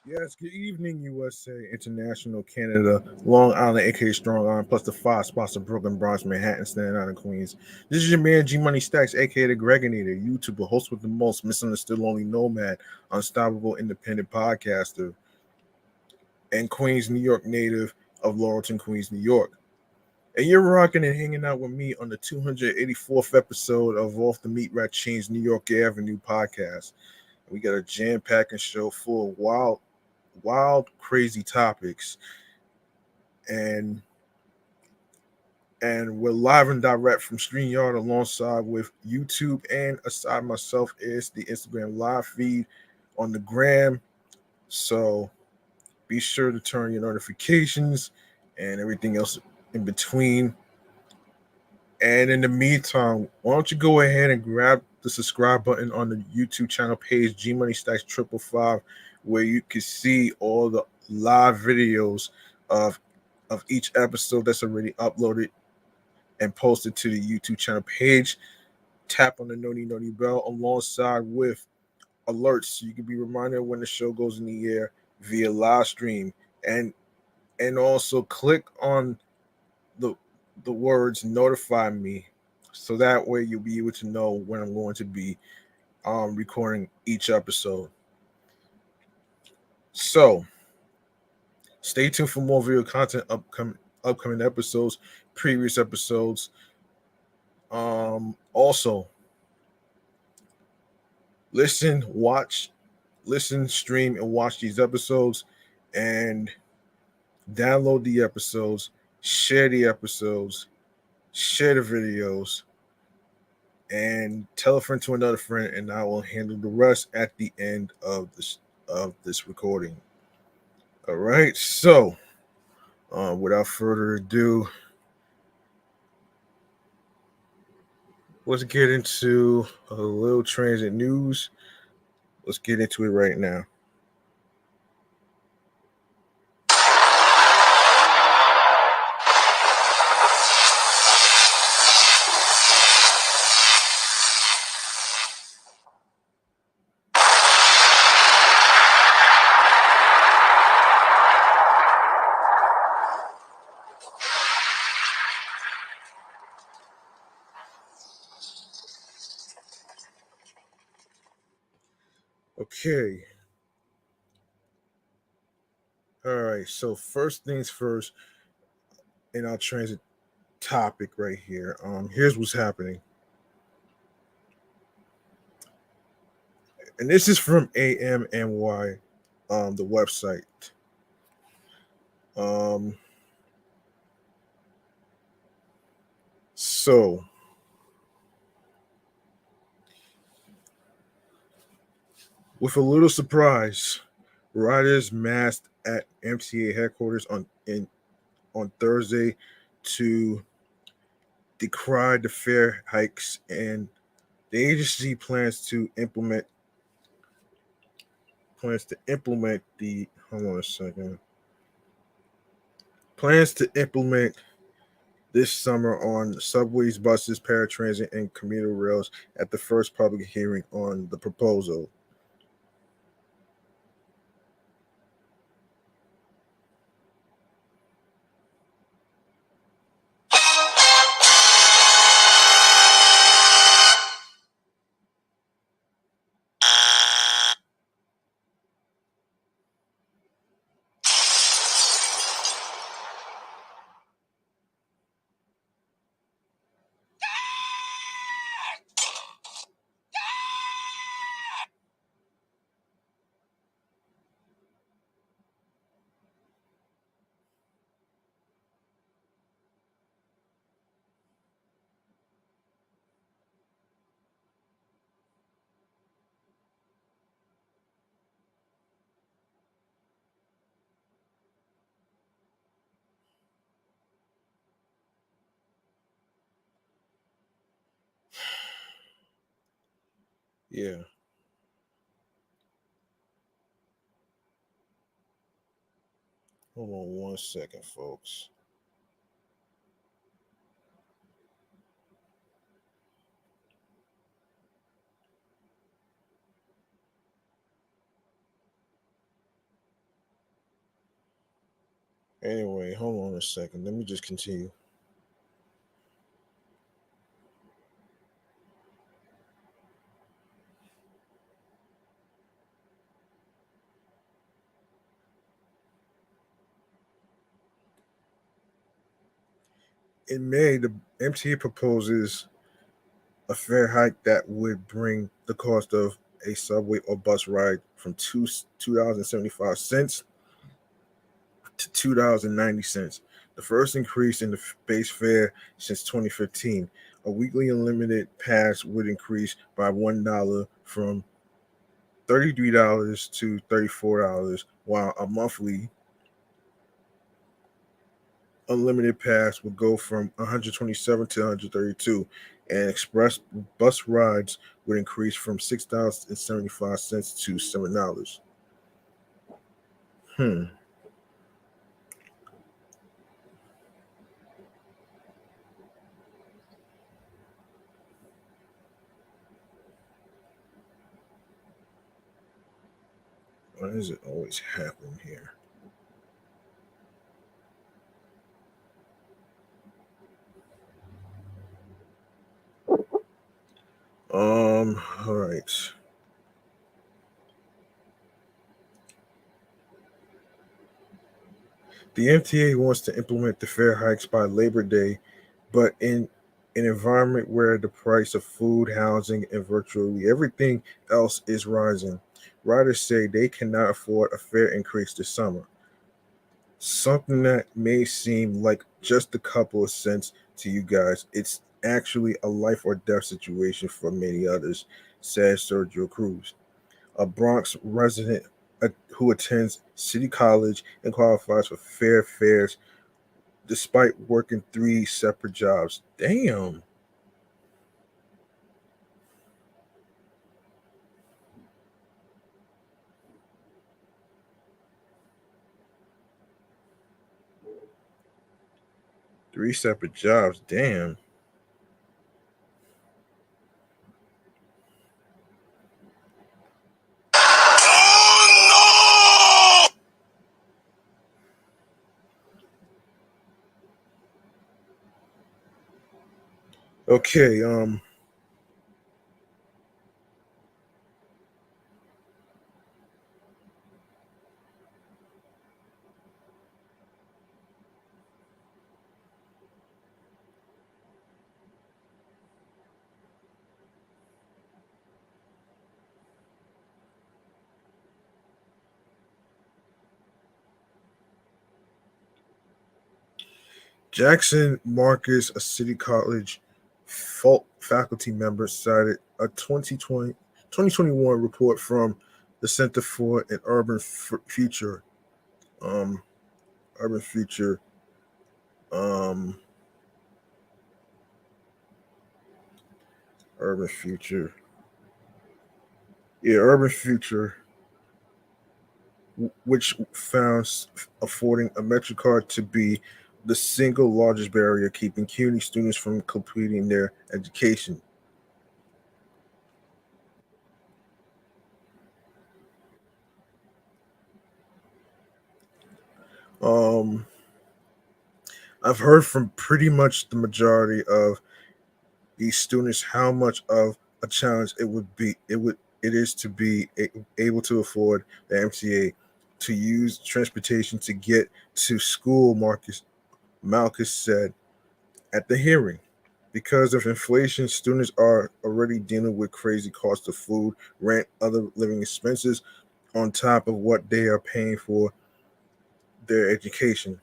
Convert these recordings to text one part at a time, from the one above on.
Yes, good evening, USA, International, Canada, Long Island, aka Strong Island, plus the five spots of Brooklyn, Bronx, Manhattan, Staten Island, Queens. This is your man G Money Stacks, aka the Gregonator, YouTuber, host with the most, misunderstood, lonely nomad, unstoppable, independent podcaster, and Queens, New York native of Laurelton, Queens, New York. And you're rocking and hanging out with me on the 284th episode of Off the Meat Rat Chainz New York Avenue podcast. We got a jam-packing show full of wild, crazy topics, and we're live and direct from StreamYard alongside with YouTube, and aside myself is the Instagram live feed on the gram. So be sure to turn your notifications and everything else in between. And in the meantime, why don't you go ahead and grab the subscribe button on the YouTube channel page G Money Stacks 555, where you can see all the live videos of each episode that's already uploaded and posted to the YouTube channel page. Tap on the noti bell alongside with alerts so you can be reminded when the show goes in the air via live stream, and also click on the words notify me, so that way you'll be able to know when I'm going to be recording each episode. So stay tuned for more video content, upcoming episodes, previous episodes. Also listen, watch, stream, and watch these episodes, and download the episodes, share the episodes, share the videos, and tell a friend to another friend, and I will handle the rest at the end of this recording. All right, so without further ado, let's get into a little transit news. Let's get into it right now. Okay. All right. So first things first, in our transit topic right here. Here's what's happening, and this is from AMNY, the website. Um, so with a little surprise, riders massed at MTA headquarters on Thursday to decry the fare hikes, and the agency plans to implement the hold on a second plans to implement this summer on subways, buses, paratransit, and commuter rails at the first public hearing on the proposal. Yeah. Hold on one second, folks. Anyway, hold on a second. Let me just continue. In May, the MTA proposes a fare hike that would bring the cost of a subway or bus ride from $2.75 to $2.90. The first increase in the base fare since 2015. A weekly unlimited pass would increase by $1 from $33 to $34, while a monthly unlimited pass would go from 127 to 132, and express bus rides would increase from $6.75 to $7. Hmm. Why does it always happen here? All right. The MTA wants to implement the fare hikes by Labor Day, but in an environment where the price of food, housing, and virtually everything else is rising, riders say they cannot afford a fare increase this summer. Something that may seem like just a couple of cents to you guys, it's actually a life or death situation for many others, says Sergio Cruz, a Bronx resident who attends City College and qualifies for fair fares despite working three separate jobs. Damn, three separate jobs. Damn. Okay, Jackson Marcus, a City College faculty member, cited a 2021 report from the Center for an Future, um, urban future, um, urban future, yeah, urban future, which found affording a MetroCard to be the single largest barrier keeping CUNY students from completing their education. Um, I've heard from pretty much the majority of these students how much of a challenge it is to be able to afford the MTA, to use transportation to get to school. Malchus said at the hearing. Because of inflation, students are already dealing with crazy costs of food, rent, other living expenses on top of what they are paying for their education.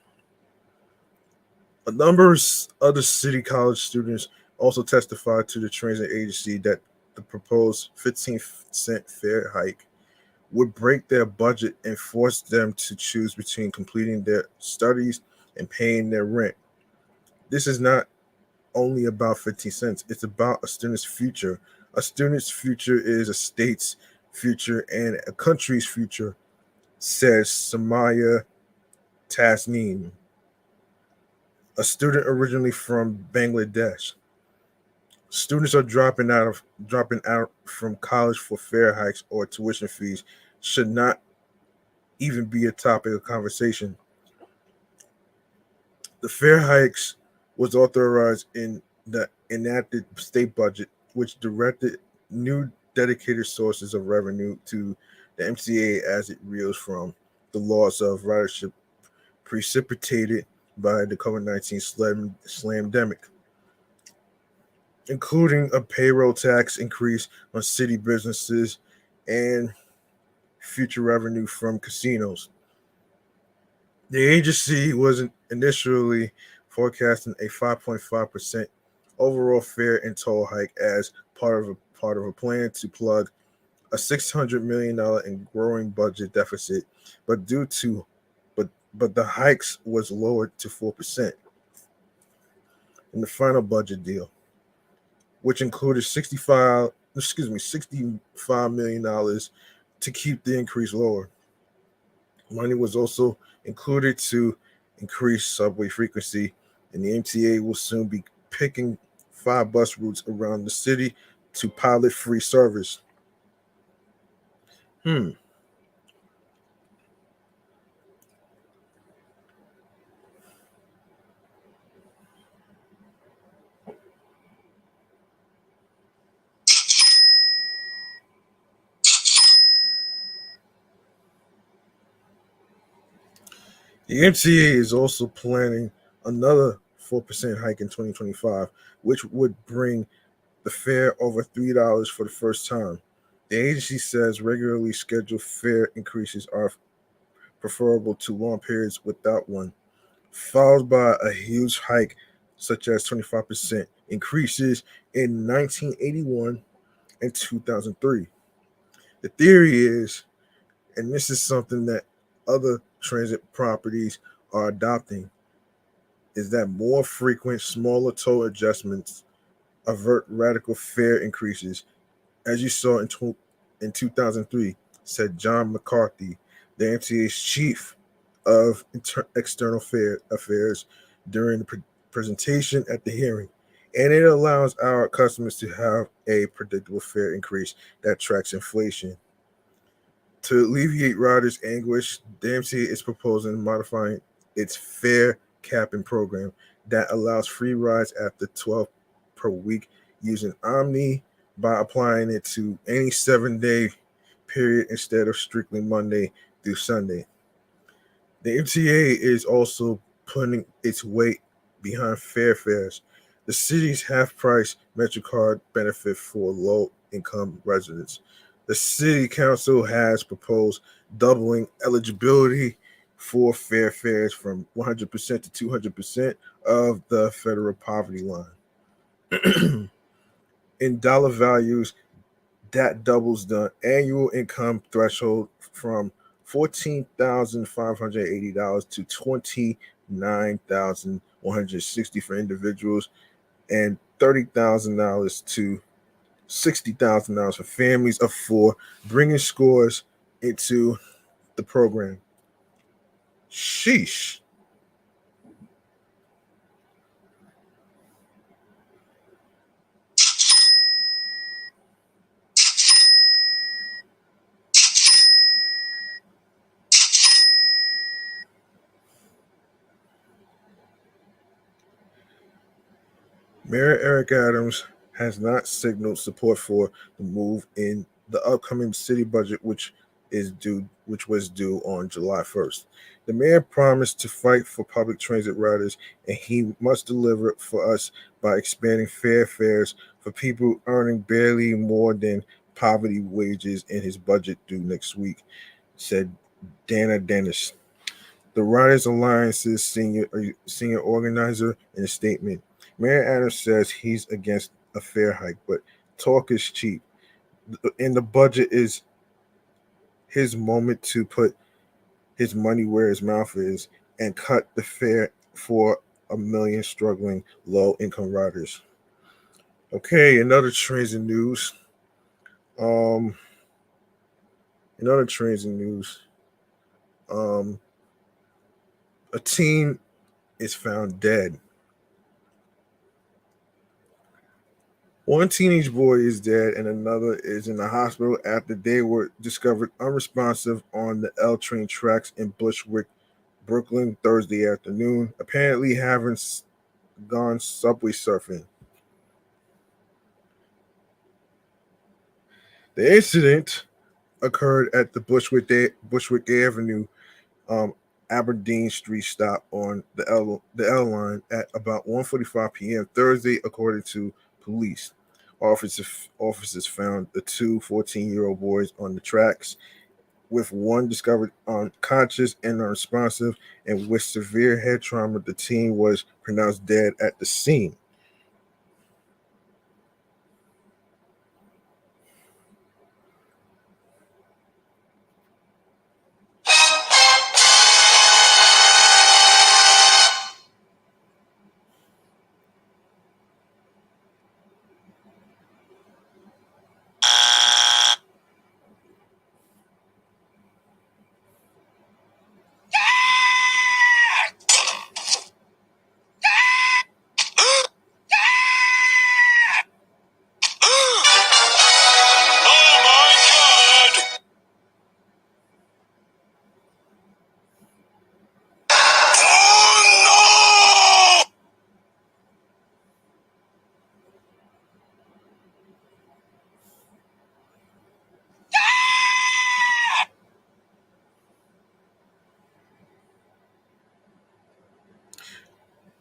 A number of other city college students also testified to the transit agency that the proposed 15-cent fare hike would break their budget and force them to choose between completing their studies and paying their rent. This is not only about 15 cents, it's about a student's future. A student's future is a state's future and a country's future, says Samaya Tasneem, a student originally from Bangladesh. Students are dropping out from college for fare hikes or tuition fees should not even be a topic of conversation. The fare hikes was authorized in the enacted state budget, which directed new dedicated sources of revenue to the MTA as it reels from the loss of ridership precipitated by the COVID-19 slamdemic, including a payroll tax increase on city businesses and future revenue from casinos. The agency was initially forecasting a 5.5% overall fare and toll hike as part of a plan to plug a $600 million and growing budget deficit, but due to but the hikes was lowered to 4% in the final budget deal, which included 65 million dollars to keep the increase lower. Money was also included to increase subway frequency, and the MTA will soon be picking 5 bus routes around the city to pilot free service. Hmm. The MTA is also planning another 4% hike in 2025, which would bring the fare over $3 for the first time. The agency says regularly scheduled fare increases are preferable to long periods without one, followed by a huge hike such as 25% increases in 1981 and 2003. The theory is, and this is something that other transit properties are adopting, is that more frequent, smaller toll adjustments avert radical fare increases, as you saw in 2003, said John McCarthy, the MTA's chief of external affairs, during the presentation at the hearing. And it allows our customers to have a predictable fare increase that tracks inflation. To alleviate riders' anguish, the MTA is proposing modifying its fare capping program that allows free rides after 12 per week using Omni by applying it to any 7-day period instead of strictly Monday through Sunday. The MTA is also putting its weight behind fares. The city's half price MetroCard benefit for low income residents. The city council has proposed doubling eligibility for fares from 100% to 200% of the federal poverty line. In dollar values, that doubles the annual income threshold from $14,580 to $29,160 for individuals and $30,000 to $60,000 for families of four, bringing scores into the program. Sheesh. Mayor Eric Adams has not signaled support for the move in the upcoming city budget, which was due on July 1st. The mayor promised to fight for public transit riders, and he must deliver for us by expanding fares for people earning barely more than poverty wages in his budget due next week, said Dana Dennis, the Riders Alliance's senior organizer, in a statement. Mayor Adams says he's against a fare hike, but talk is cheap. And the budget is his moment to put his money where his mouth is and cut the fare for a million struggling low income riders. Okay, another transit news. Um, another transit news. Um, a teen is found dead. One teenage boy is dead and another is in the hospital after they were discovered unresponsive on the L train tracks in Bushwick, Brooklyn, Thursday afternoon, apparently having gone subway surfing. The incident occurred at the Bushwick Avenue, um, Aberdeen Street stop on the L line at about 1:45 p.m. Thursday, according to police. Officers found the two 14-year-old boys on the tracks, with one discovered unconscious and unresponsive, and with severe head trauma. The teen was pronounced dead at the scene.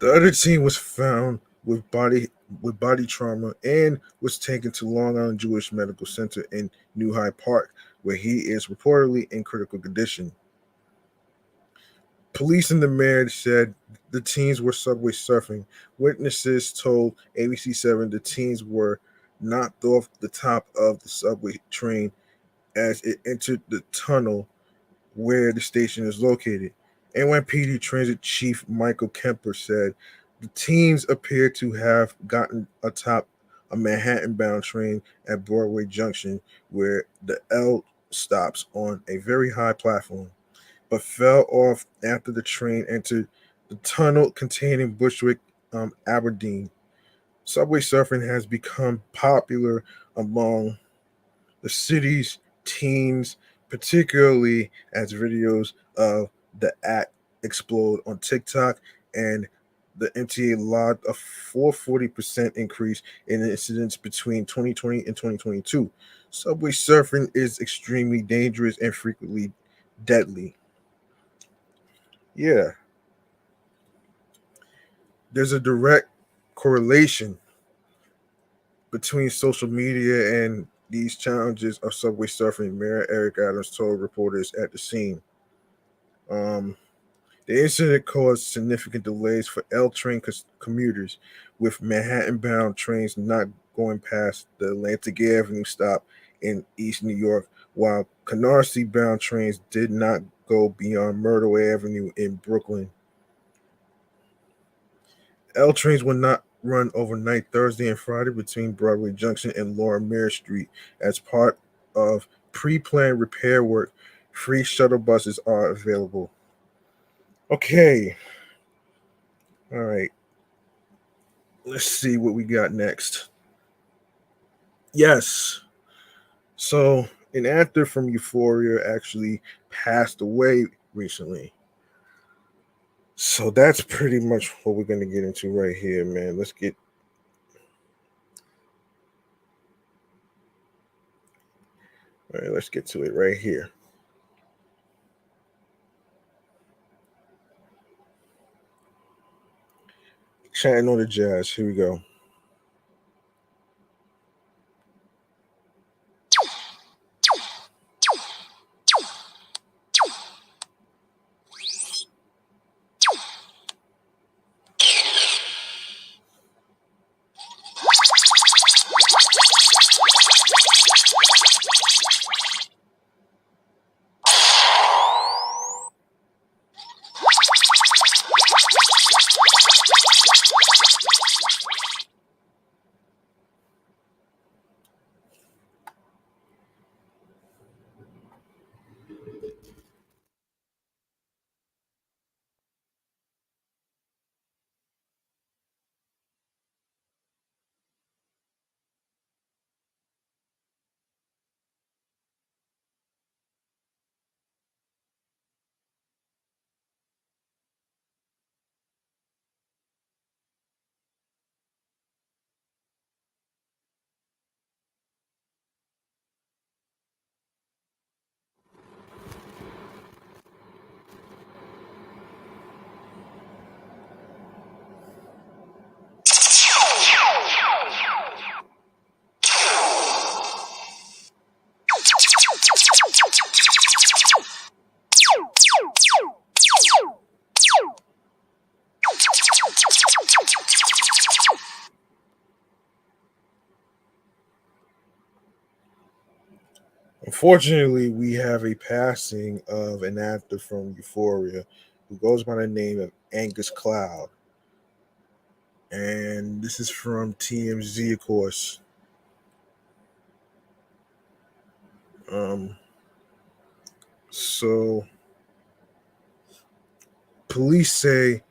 The other teen was found with body trauma and was taken to Long Island Jewish Medical Center in New Hyde Park, where he is reportedly in critical condition. Police in the mayor said the teens were subway surfing. Witnesses told ABC7 the teens were knocked off the top of the subway train as it entered the tunnel where the station is located. NYPD Transit Chief Michael Kemper said the teens appear to have gotten atop a Manhattan bound train at Broadway Junction, where the L stops on a very high platform, but fell off after the train entered the tunnel containing Bushwick, Aberdeen. Subway surfing has become popular among the city's teens, particularly as videos of the act explode on TikTok, and the MTA logged a 440% increase in incidents between 2020 and 2022. Subway surfing is extremely dangerous and frequently deadly. Yeah, there's a direct correlation between social media and these challenges of subway surfing, Mayor Eric Adams told reporters at the scene. Um, the incident caused significant delays for L train commuters, with Manhattan bound trains not going past the Atlantic Avenue stop in East New York, while Canarsie bound trains did not go beyond Myrtle Avenue in Brooklyn. L trains will not run overnight Thursday and Friday between Broadway Junction and Lower Main Street as part of pre-planned repair work. Free shuttle buses are available. Okay, all right. Let's see what we got next. Yes. So, an actor from Euphoria actually passed away recently. So that's pretty much what we're gonna get into right here, man. Let's get to it right here. Chatting on the jazz. Here we go. Unfortunately, we have a passing of an actor from Euphoria who goes by the name of Angus Cloud. And this is from TMZ, of course. Um, so, police say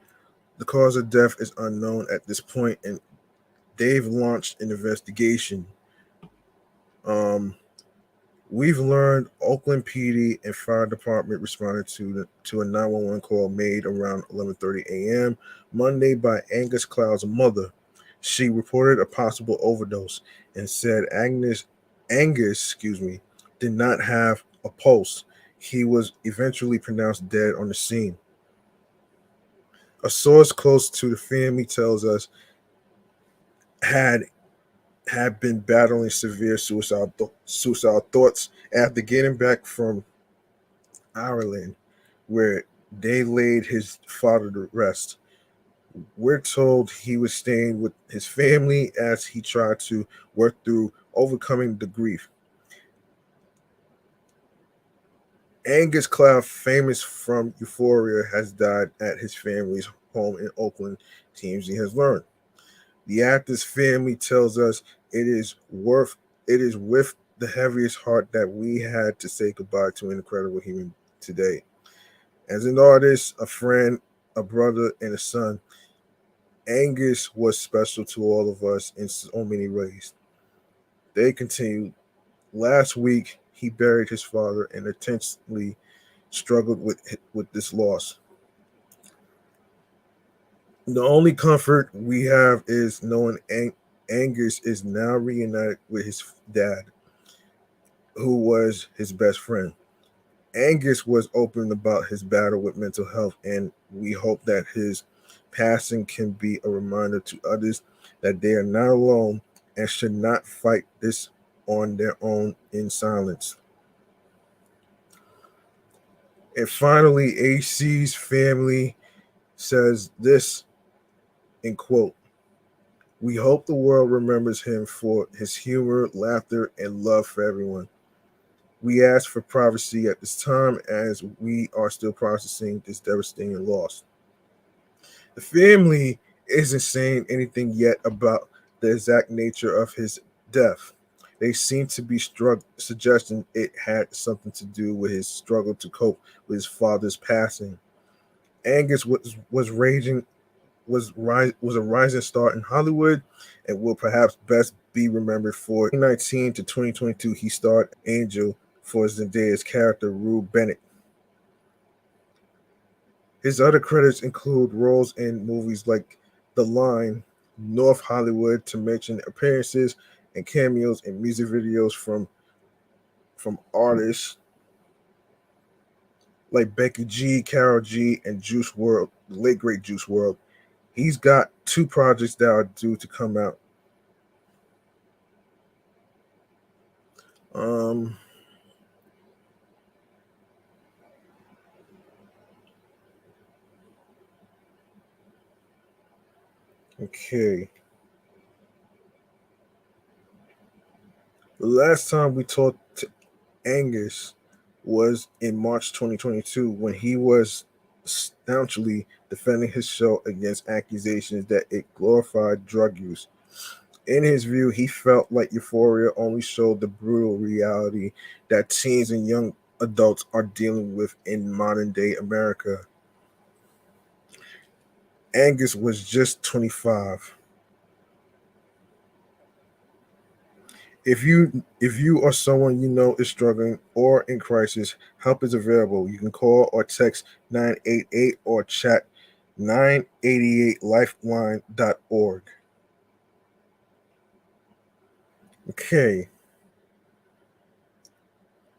the cause of death is unknown at this point, and they've launched an investigation. Um, we've learned Oakland PD and fire department responded to a 911 call made around 11:30 a.m. Monday by Angus Cloud's mother. She reported a possible overdose and said Angus, did not have a pulse. He was eventually pronounced dead on the scene. A source close to the family tells us had had been battling severe suicidal thoughts after getting back from Ireland, where they laid his father to rest. We're told he was staying with his family as he tried to work through overcoming the grief. Angus Cloud, famous from Euphoria, has died at his family's home in Oakland, TMZ has learned. The actor's family tells us it is with the heaviest heart that we had to say goodbye to an incredible human today. As an artist, a friend, a brother, and a son, Angus was special to all of us in so many ways. They continued. Last week, he buried his father and intensely struggled with this loss. The only comfort we have is knowing Angus is now reunited with his dad, who was his best friend. Angus was open about his battle with mental health, and we hope that his passing can be a reminder to others that they are not alone and should not fight this on their own in silence. And finally, AC's family says this in quote, "We hope the world remembers him for his humor, laughter, and love for everyone. We ask for privacy at this time as we are still processing this devastating loss." The family isn't saying anything yet about the exact nature of his death. They seem to be suggesting it had something to do with his struggle to cope with his father's passing. Angus was a rising star in Hollywood and will perhaps best be remembered for 2019 to 2022 he starred Angel for Zendaya's character Rue Bennett. His other credits include roles in movies like The Line, North Hollywood, to mention appearances and cameos in music videos from artists like Becky G, Carol G, and Juice World, the late great Juice World. He's got two projects that are due to come out. Um, okay. The last time we talked to Angus was in March 2022 when he was staunchly defending his show against accusations that it glorified drug use. In his view, he felt like Euphoria only showed the brutal reality that teens and young adults are dealing with in modern day America. Angus was just 25. If you or someone you know is struggling or in crisis, help is available. You can call or text 988 or chat 988lifeline.org. Okay.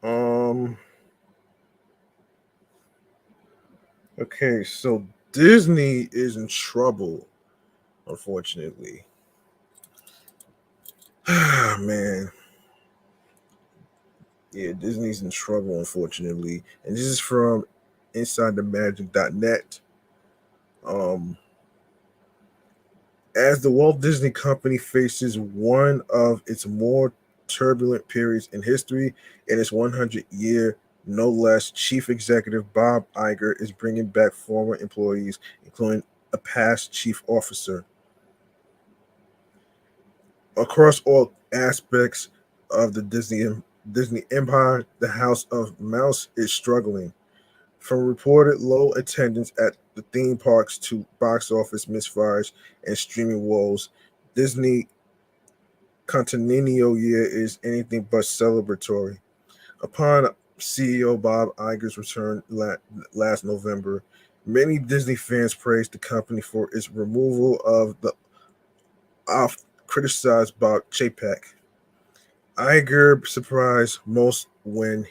Um okay, so Disney is in trouble, unfortunately. Man, yeah, Disney's in trouble, unfortunately. And this is from InsideTheMagic.net. Um, as the Walt Disney Company faces one of its more turbulent periods in history. In its 100th year, no less, Chief Executive Bob Iger is bringing back former employees, including a past chief officer. Across all aspects of the Disney empire, the House of Mouse is struggling. From reported low attendance at the theme parks to box office misfires and streaming woes, Disney Continental Year is anything but celebratory. Upon CEO Bob Iger's return last November, many Disney fans praised the company for its removal of the oft criticized Bob Chapek. Iger surprised most when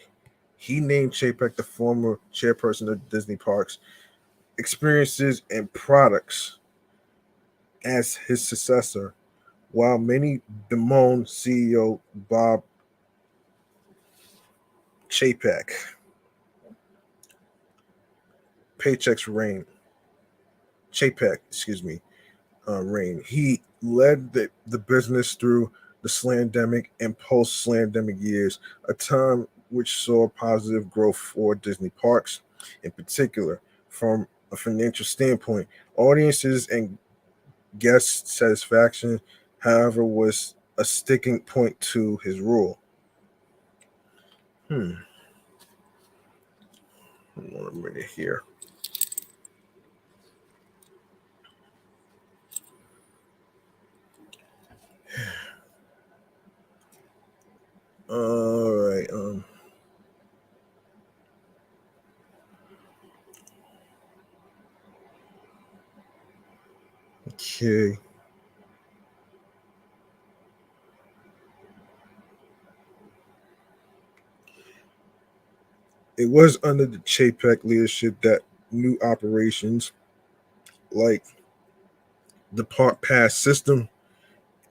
he named Chapek, the former chairperson of Disney Parks, Experiences and Products, as his successor, while many bemoaned CEO Bob Chapek paychecks reign. Chapek, excuse me, reign. He led the business through the slandemic and post slandemic years, a time which saw positive growth for Disney parks, in particular, from a financial standpoint. Audiences and guest satisfaction, however, was a sticking point to his rule. Hmm. One minute here. All right. Okay. It was under the Chapek leadership that new operations like the Park Pass system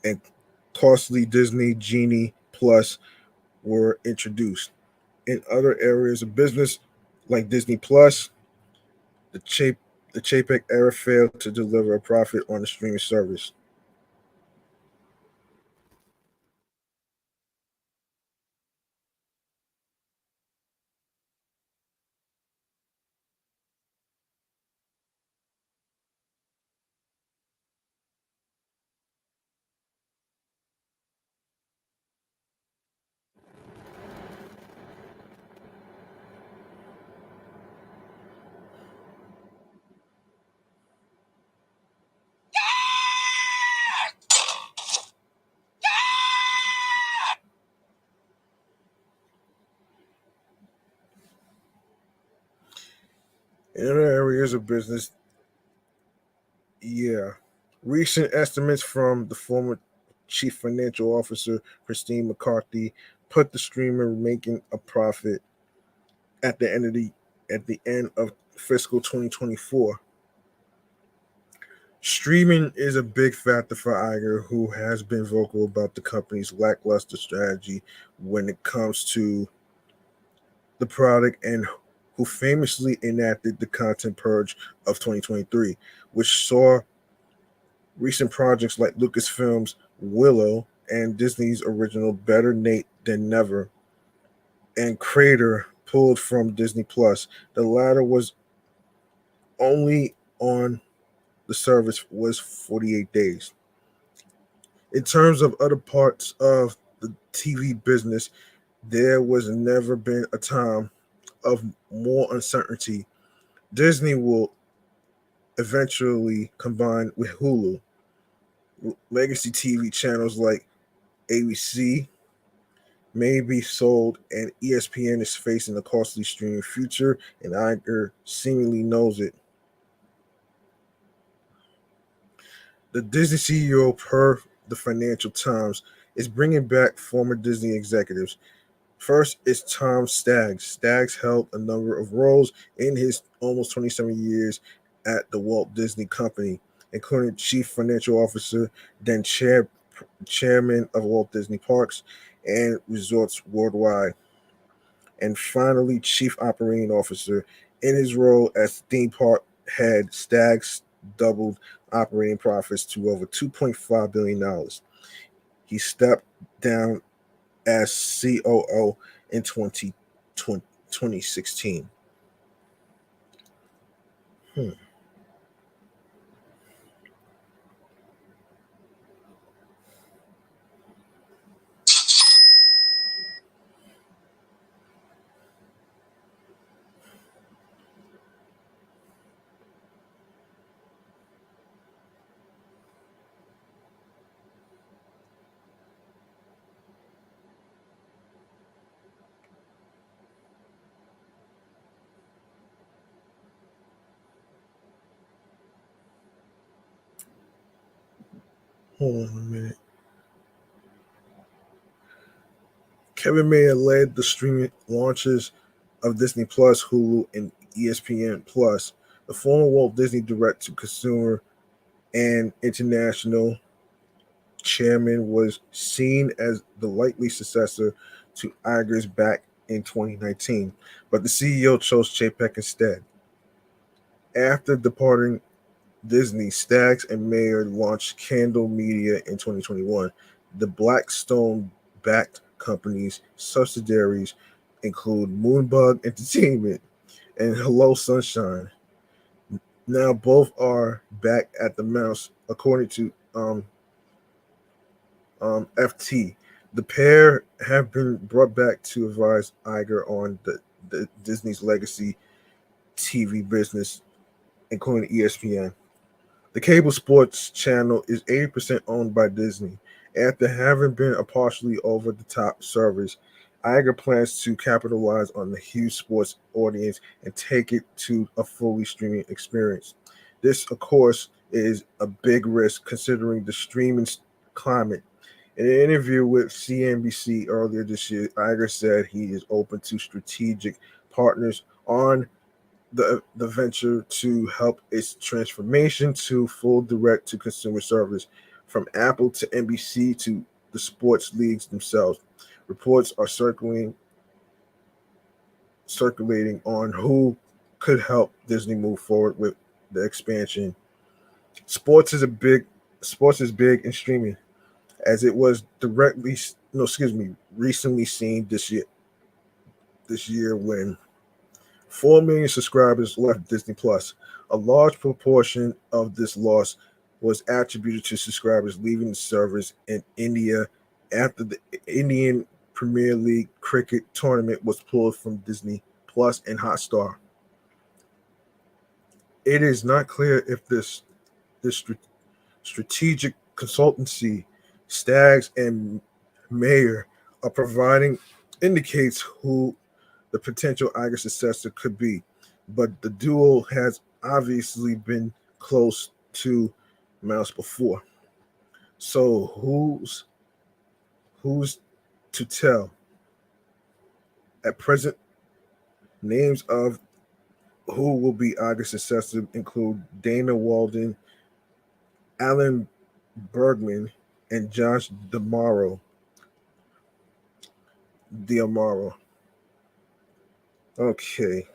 and costly Disney Genie Plus were introduced. In other areas of business, like Disney Plus, the Chap the Chapek era failed to deliver a profit on the streaming service. In other areas of business, yeah. Recent estimates from the former chief financial officer, Christine McCarthy, put the streamer making a profit at the end of fiscal 2024. Streaming is a big factor for Iger, who has been vocal about the company's lackluster strategy when it comes to the product and who famously enacted the content purge of 2023, which saw recent projects like Lucasfilm's Willow and Disney's original Better Nate Than Never and Crater pulled from Disney Plus. The latter was only on the service was 48 days. In terms of other parts of the TV business, there was never been a time of more uncertainty. Disney will eventually combine with Hulu. Legacy TV channels like ABC may be sold, and ESPN is facing a costly streaming future, and Iger seemingly knows it. The Disney CEO, per the Financial Times, is bringing back former Disney executives. First is Tom Staggs. Staggs held a number of roles in his almost 27 years at the Walt Disney Company, including Chief Financial Officer, then Chairman of Walt Disney Parks and Resorts Worldwide, and finally Chief Operating Officer. In his role as theme park head, Staggs doubled operating profits to over $2.5 billion. He stepped down as COO in 2016. Hmm. Hold on a minute. Kevin Mayer led the streaming launches of Disney Plus, Hulu, and ESPN Plus. The former Walt Disney direct to consumer and international chairman was seen as the likely successor to Iger's back in 2019, but the CEO chose Chapek instead. After departing Disney, Staggs and Mayer launched Candle Media in 2021. The Blackstone backed company's subsidiaries include Moonbug Entertainment and Hello Sunshine. Now both are back at the mouse, according to FT. The pair have been brought back to advise Iger on the Disney's legacy TV business, including ESPN. The cable sports channel is 80% owned by Disney. After having been a partially over the top service, Iger plans to capitalize on the huge sports audience and take it to a fully streaming experience. This, of course, is a big risk considering the streaming climate. In an interview with CNBC earlier this year, Iger said he is open to strategic partners on the venture to help its transformation to full direct to consumer service, from Apple to NBC to the sports leagues themselves. Reports are circulating on who could help Disney move forward with the expansion. Sports is a big Sports is big in streaming, as it was directly no excuse me recently seen this year when 4 million subscribers left Disney Plus. A large proportion of this loss was attributed to subscribers leaving the service in India after the Indian Premier League cricket tournament was pulled from Disney Plus and Hotstar. It is not clear if this strategic consultancy Staggs and Mayer are providing indicates who the potential Iger successor could be, but the duo has obviously been close to Mouse before. So who's to tell? At present, names of who will be Iger's successor include Dana Walden, Alan Bergman, and Josh Diamaro. Okay.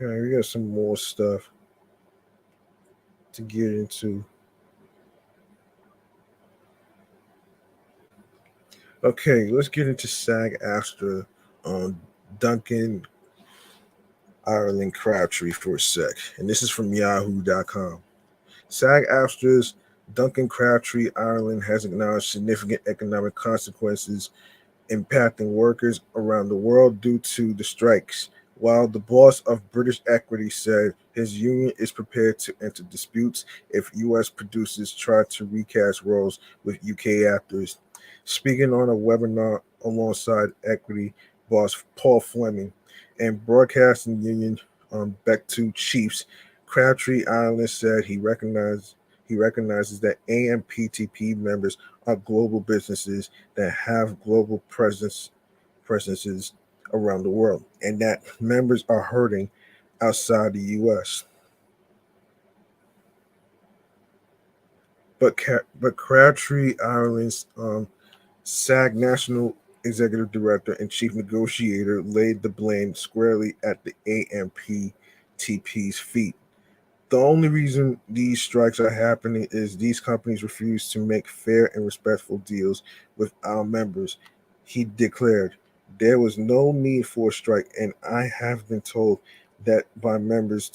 Okay, we got some more stuff to get into. Okay, let's get into SAG after Duncan Ireland Crabtree for a sec. And this is from yahoo.com. SAG AFTRA's Duncan Crabtree Ireland has acknowledged significant economic consequences impacting workers around the world due to the strikes, while the boss of British Equity said his union is prepared to enter disputes if U.S. producers try to recast roles with UK actors. Speaking on a webinar alongside Equity boss Paul Fleming and Broadcasting Union Beck2 Chiefs, Crabtree Ireland said he recognizes that AMPTP members are global businesses that have global presences around the world, and that members are hurting outside the U.S. but Crabtree Ireland's SAG National Executive Director and Chief Negotiator laid the blame squarely at the AMPTP's feet. The only reason these strikes are happening is these companies refuse to make fair and respectful deals with our members. He declared, there was no need for a strike, and I have been told that by members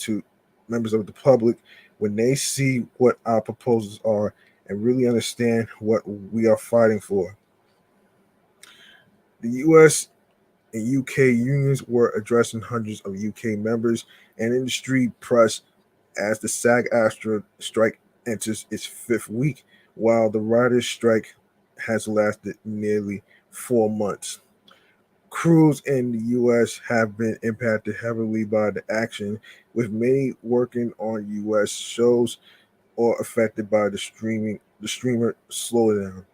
of the public, when they see what our proposals are and really understand what we are fighting for. The US and UK unions were addressing hundreds of UK members and industry press as the SAG AFTRA strike enters its fifth week, while the writers' strike has lasted nearly 4 months. Crews in the US have been impacted heavily by the action, with many working on US shows or affected by the streamer slowdown.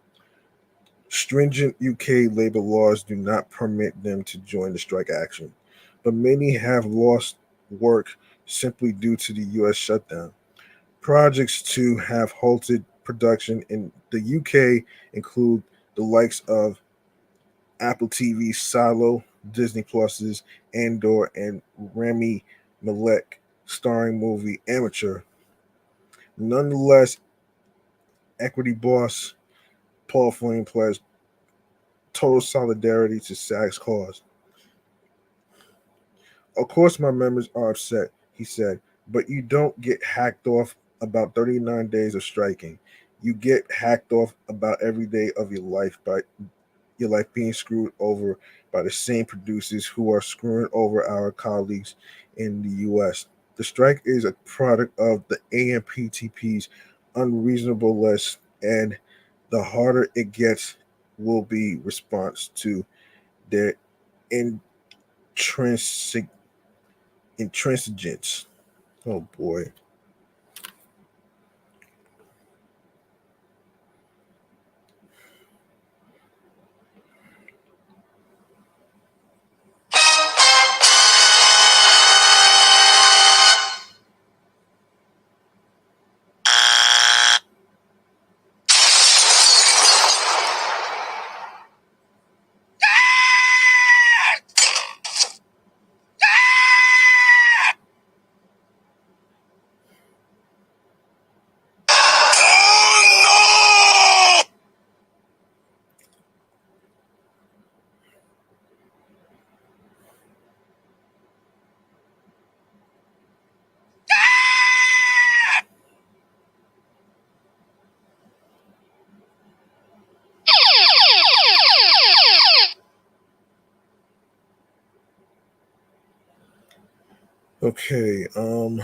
Stringent UK labor laws do not permit them to join the strike action, but many have lost work simply due to the US shutdown. Projects to have halted production in the UK include the likes of Apple TV's Silo, Disney Plus's Andor, and Rami Malek starring movie Amateur. Nonetheless, equity boss Paul Flynn pledged total solidarity to SAG's cause. Of course, my members are upset, he said, but you don't get hacked off about 39 days of striking. You get hacked off about every day of your life being screwed over by the same producers who are screwing over our colleagues in the US. The strike is a product of the AMPTP's unreasonableness, and the harder it gets will be response to their intrinsic intransigence. Oh boy. Okay, where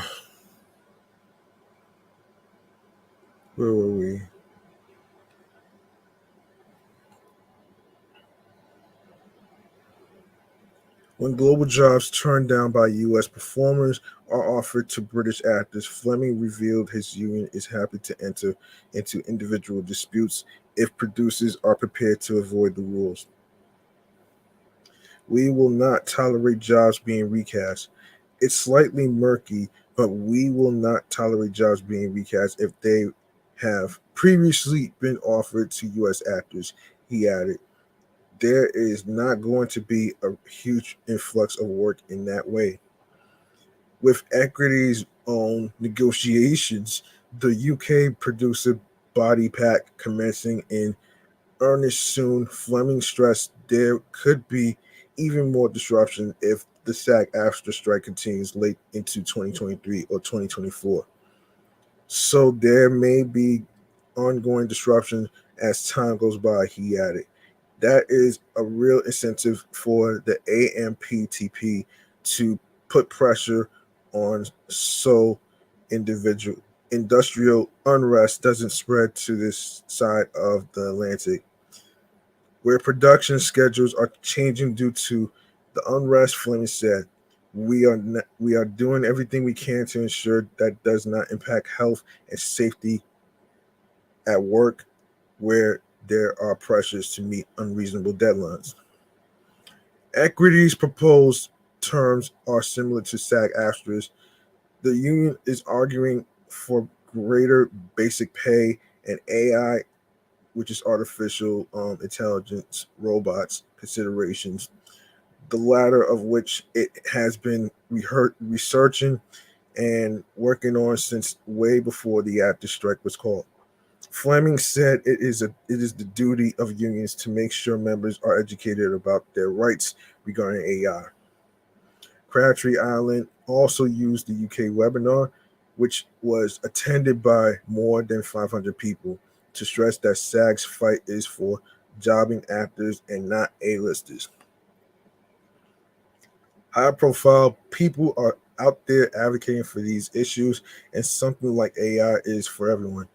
were we? When global jobs turned down by US performers are offered to British actors, Fleming revealed his union is happy to enter into individual disputes if producers are prepared to avoid the rules. We will not tolerate jobs being recast. It's slightly murky, but we will not tolerate jobs being recast if they have previously been offered to US actors, he added. There is not going to be a huge influx of work in that way. With Equity's own negotiations, the UK producer body pack commencing in earnest soon, Fleming stressed there could be even more disruption if the SAG AFTRA strike continues late into 2023 or 2024. So there may be ongoing disruption as time goes by, he added. That is a real incentive for the AMPTP to put pressure on so individual industrial unrest doesn't spread to this side of the Atlantic, where production schedules are changing due to the unrest. Fleming said, we are doing everything we can to ensure that does not impact health and safety at work where there are pressures to meet unreasonable deadlines. Equity's proposed terms are similar to SAG AFTRA's. The union is arguing for greater basic pay and AI, which is artificial intelligence robots considerations, the latter of which it has been researching and working on since way before the actor strike was called. Fleming said it is the duty of unions to make sure members are educated about their rights regarding AI. Crabtree Island also used the UK webinar, which was attended by more than 500 people, to stress that SAG's fight is for jobbing actors and not A-listers. High profile people are out there advocating for these issues, and something like AI is for everyone.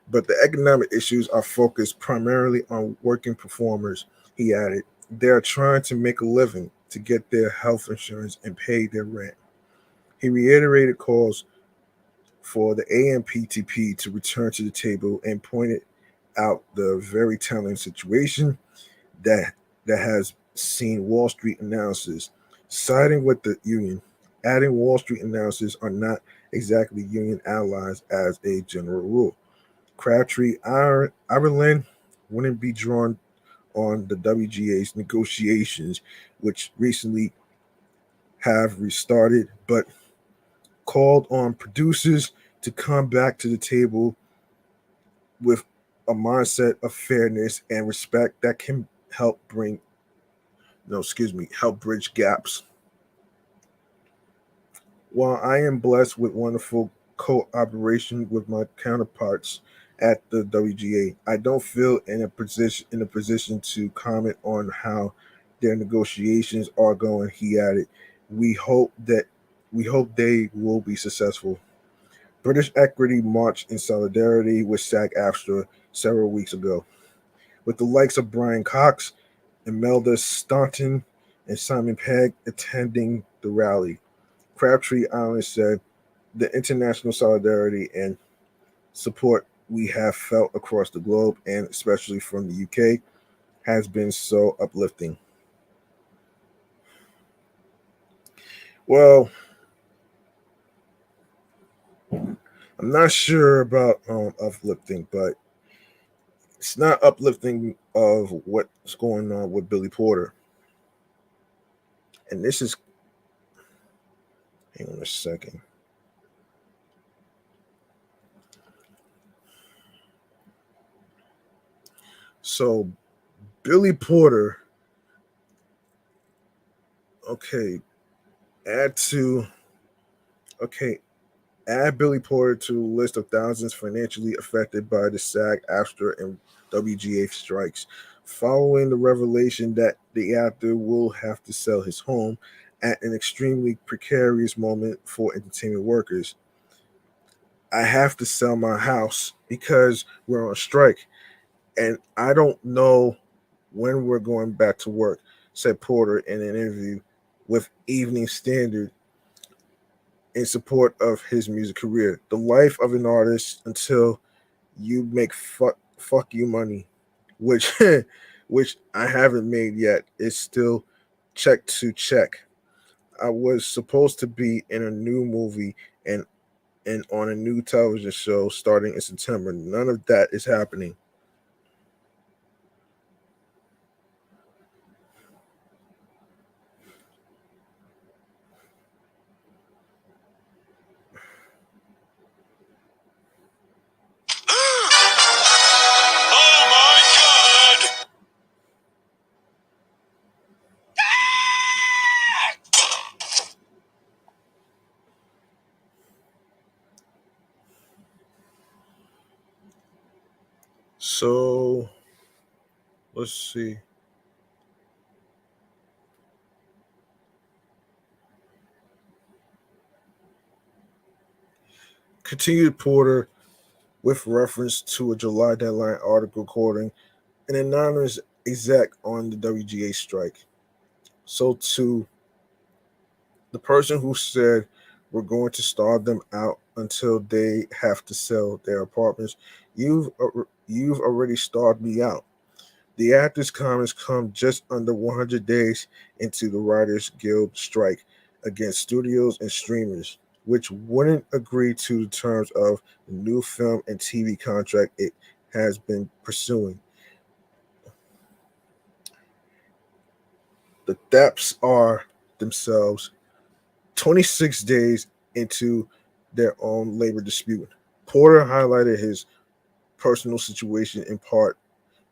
But the economic issues are focused primarily on working performers, he added. They are trying to make a living, to get their health insurance and pay their rent. He reiterated calls for the AMPTP to return to the table and pointed out the very telling situation that has seen Wall Street announcers siding with the union, adding Wall Street announcers are not exactly union allies as a general rule. Crabtree Ireland wouldn't be drawn on the WGA's negotiations, which recently have restarted, but called on producers to come back to the table with a mindset of fairness and respect that can help bring no, excuse me, help bridge gaps. While I am blessed with wonderful cooperation with my counterparts at the WGA, I don't feel in a position to comment on how their negotiations are going. He added, "We hope that we hope they will be successful." British Equity marched in solidarity with SAG-AFTRA several weeks ago, with the likes of Brian Cox, Imelda Staunton, and Simon Pegg attending the rally. Crabtree Island said, "The international solidarity and support we have felt across the globe, and especially from the UK, has been so uplifting." Well, I'm not sure about uplifting, but it's not uplifting of what's going on with Billy Porter. And this is, hang on a second. So, Billy Porter, okay, add to, okay, add Billy Porter to the list of thousands financially affected by the SAG-AFTRA and WGA strikes, following the revelation that the actor will have to sell his home at an extremely precarious moment for entertainment workers. "I have to sell my house because we're on strike, and I don't know when we're going back to work," said Porter in an interview with Evening Standard in support of his music career. "The life of an artist until you make fuck you money, which which I haven't made yet, is still check to check. I was supposed to be in a new movie and on a new television show starting in September. None of that is happening." Oh my god! So let's see. Continued Porter with reference to a July Deadline article quoting an anonymous exec on the WGA strike. So to the person who said, "We're going to starve them out until they have to sell their apartments," you've already starved me out. The actors' comments come just under 100 days into the Writers Guild strike against studios and streamers, which wouldn't agree to the terms of the new film and TV contract it has been pursuing. The depths are themselves 26 days into their own labor dispute. Porter highlighted his personal situation in part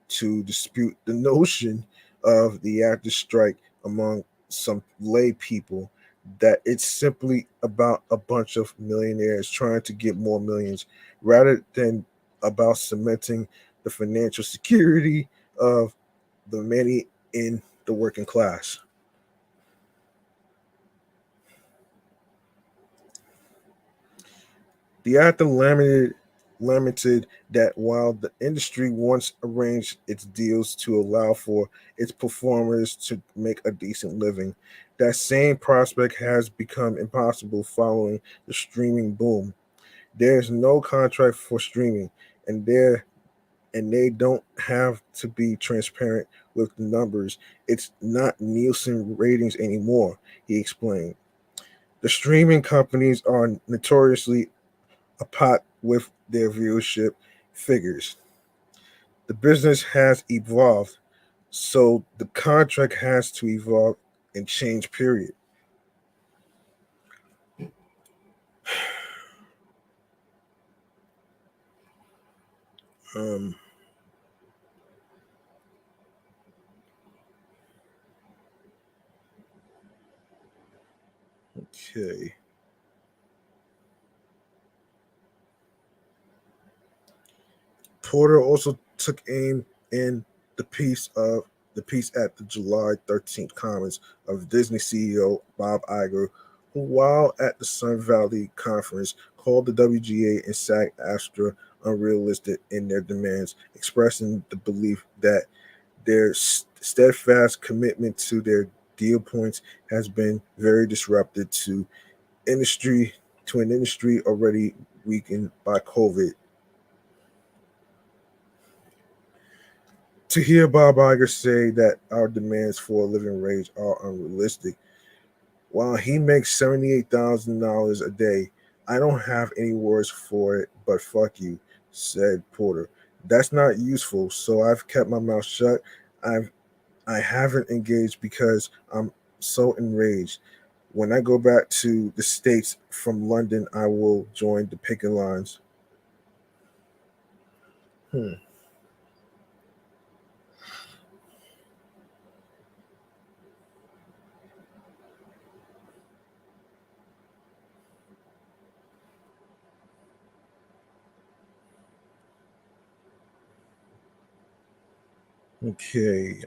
to dispute the notion of the actors' strike among some lay people that it's simply about a bunch of millionaires trying to get more millions rather than about cementing the financial security of the many in the working class. The actor lamented that while the industry once arranged its deals to allow for its performers to make a decent living, that same prospect has become impossible following the streaming boom. There's no contract for streaming, and they don't have to be transparent with the numbers. It's not Nielsen ratings anymore, he explained. The streaming companies are notoriously a pot with their viewership figures. The business has evolved, so the contract has to evolve and change, period. Um, okay. Porter also took aim in the piece of the piece at the July 13th comments of Disney CEO Bob Iger, who, while at the Sun Valley conference, called the WGA and SAG-AFTRA unrealistic in their demands, expressing the belief that their steadfast commitment to their deal points has been very disrupted industry to an industry already weakened by COVID. To hear Bob Iger say that our demands for a living wage are unrealistic, while he makes $78,000 a day, I don't have any words for it, but fuck you, said Porter. That's not useful, so I've kept my mouth shut. I've I haven't engaged because I'm so enraged. When I go back to the States from London, I will join the picket lines. Hmm. Okay.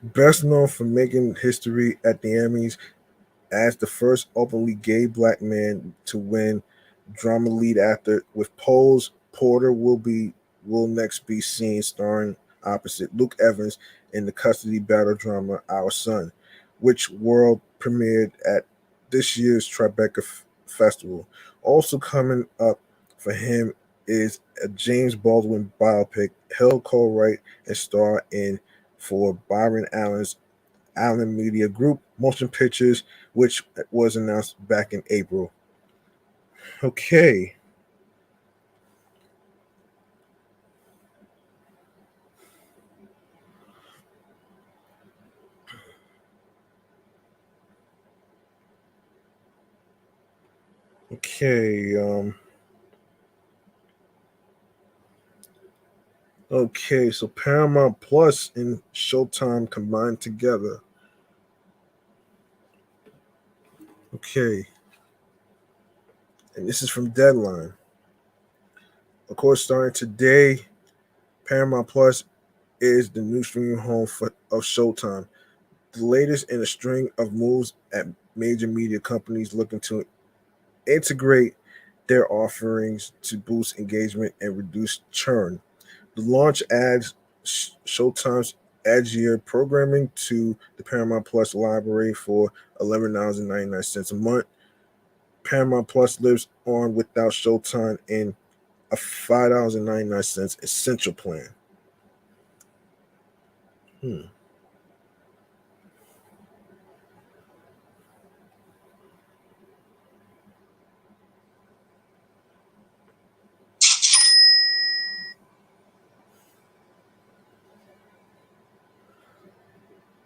Best known for making history at the Emmys as the first openly gay black man to win drama lead actor with Pose, Porter will next be seen starring opposite Luke Evans in the custody battle drama Our Son, which world premiered at this year's Festival. Also coming up for him is a James Baldwin biopic he'll co-write and star in for Byron Allen's Allen Media Group Motion Pictures, which was announced back in April. Okay, okay, okay. So Paramount Plus and Showtime combined together. Okay, and this is from Deadline. Of course, starting today, Paramount Plus is the new streaming home of Showtime, the latest in a string of moves at major media companies looking to integrate their offerings to boost engagement and reduce churn. The launch adds Showtime's edgier programming to the Paramount Plus library for $11.99 a month. Paramount Plus lives on without Showtime in a $5.99 essential plan. Hmm.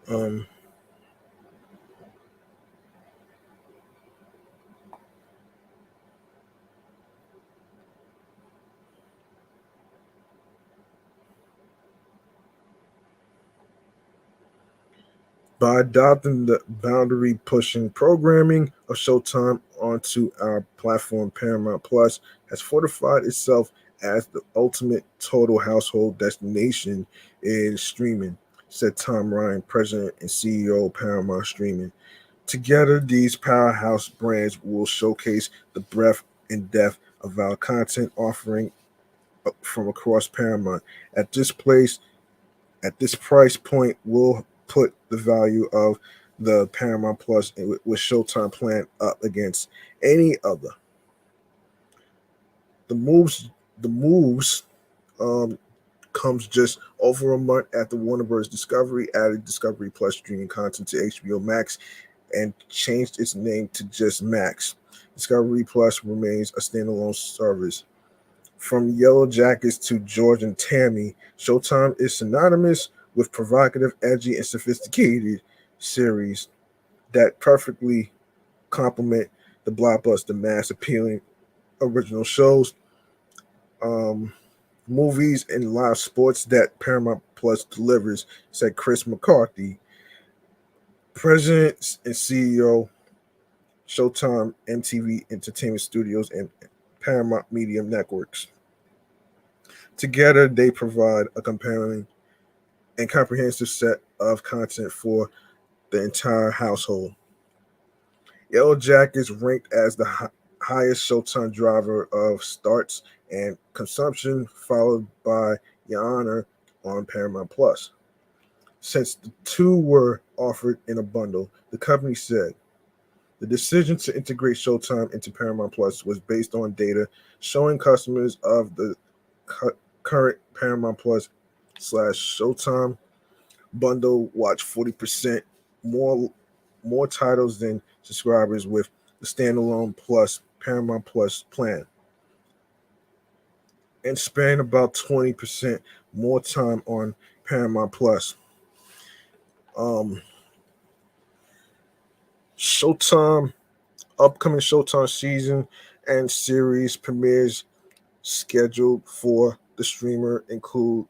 Um, by adopting the boundary pushing programming of Showtime onto our platform, Paramount Plus has fortified itself as the ultimate total household destination in streaming, said Tom Ryan, president and CEO of Paramount Streaming. Together, these powerhouse brands will showcase the breadth and depth of our content offering from across Paramount. At this place, at this price point, we'll put the value of the Paramount Plus with Showtime plan up against any other. The moves, the moves, um, comes just over a month after Warner Bros. Discovery added Discovery Plus streaming content to HBO Max and changed its name to just Max. Discovery Plus remains a standalone service. From Yellow Jackets to George and Tammy, Showtime is synonymous with provocative, edgy, and sophisticated series that perfectly complement the blockbuster mass appealing original shows, um, movies, and live sports that Paramount Plus delivers, said Chris McCarthy, President and CEO, Showtime, MTV Entertainment Studios, and Paramount Media Networks. Together, they provide a compelling and comprehensive set of content for the entire household. Yellow Jackets ranked as the highest Showtime driver of starts and consumption, followed by Your Honor on Paramount Plus. Since the two were offered in a bundle, the company said the decision to integrate Showtime into Paramount Plus was based on data showing customers of the current Paramount Plus slash Showtime bundle watch 40% more more titles than subscribers with the standalone plus Paramount Plus plan and spend about 20% more time on Paramount Plus. Um, Showtime, upcoming Showtime season and series premieres scheduled for the streamer include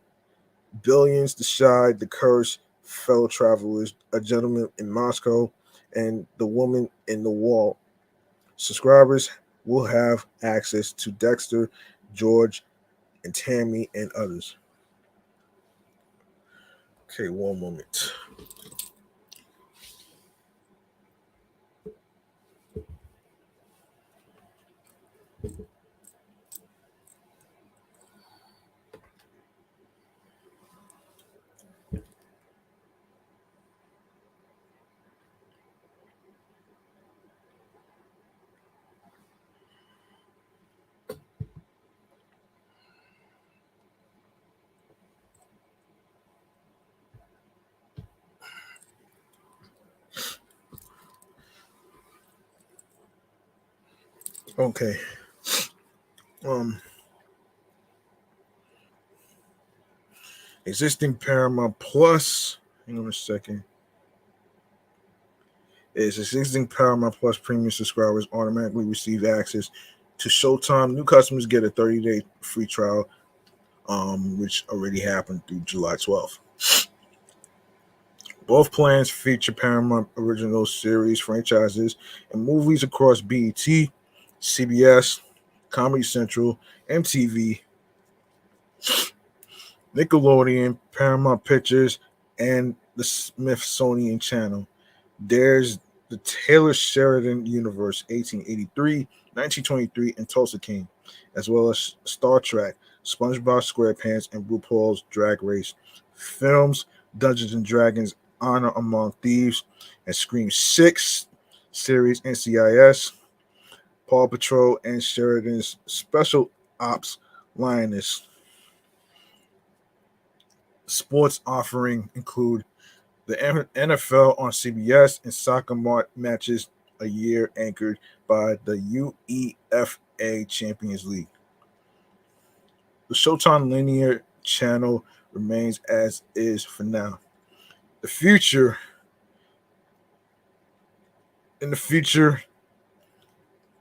Billions, The Shy, The Curse, Fellow Travelers, A Gentleman in Moscow, and The Woman in the Wall. Subscribers will have access to Dexter, George, and Tammy, and others. Okay, one moment. Okay. Um, Existing Paramount Plus. Hang on a second. Is existing Paramount Plus premium subscribers automatically receive access to Showtime. New customers get a 30-day free trial, which already happened through July 12th. Both plans feature Paramount original series, franchises, and movies across BET, CBS, Comedy Central, MTV, Nickelodeon, Paramount Pictures, and the Smithsonian Channel. There's the Taylor Sheridan Universe, 1883, 1923, and Tulsa King, as well as Star Trek, SpongeBob SquarePants, and RuPaul's Drag Race. Films, Dungeons and Dragons, Honor Among Thieves, and Scream 6 series, NCIS, Paw Patrol, and Sheridan's Special Ops Lioness. Sports offering include the NFL on CBS and soccer matches a year anchored by the UEFA Champions League. The Showtime linear channel remains as is for now. The future In the future,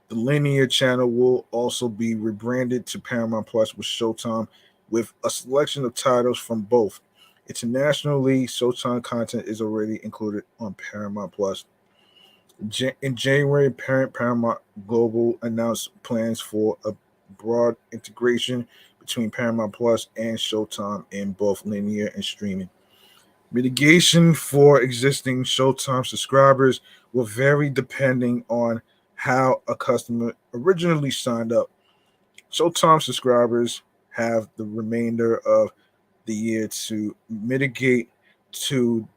the linear channel will also be rebranded to Paramount Plus with Showtime, with a selection of titles from both. Internationally, Showtime content is already included on Paramount Plus. In January, parent Paramount Global announced plans for a broad integration between Paramount Plus and Showtime in both linear and streaming. Mitigation for existing Showtime subscribers will vary depending on how a customer originally signed up. Showtime subscribers have the remainder of the year to mitigate to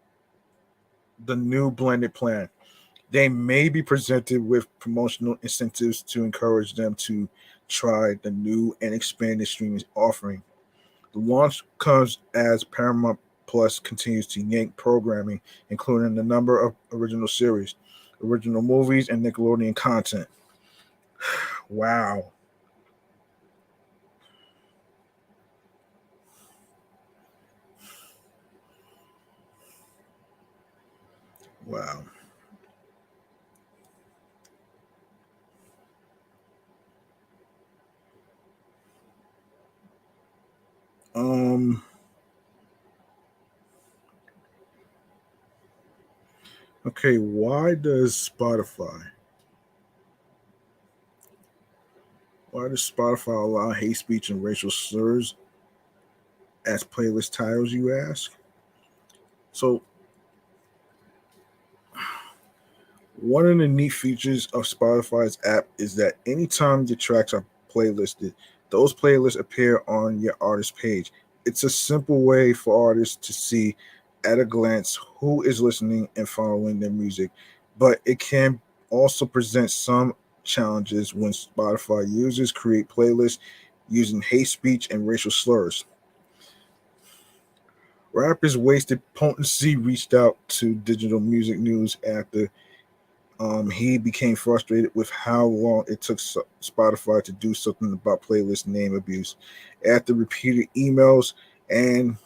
the new blended plan. They may be presented with promotional incentives to encourage them to try the new and expanded streaming offering. The launch comes as Paramount Plus continues to yank programming, including a number of original series, original movies, and Nickelodeon content. Wow. Wow. Um, okay, why does Spotify allow hate speech and racial slurs as playlist titles, you ask? So one of the neat features of Spotify's app is that anytime your tracks are playlisted, those playlists appear on your artist page. It's a simple way for artists to see at a glance who is listening and following their music, but it can also present some challenges when Spotify users create playlists using hate speech and racial slurs. Rappers Wasted Potency reached out to Digital Music News after he became frustrated with how long it took Spotify to do something about playlist name abuse. After repeated emails and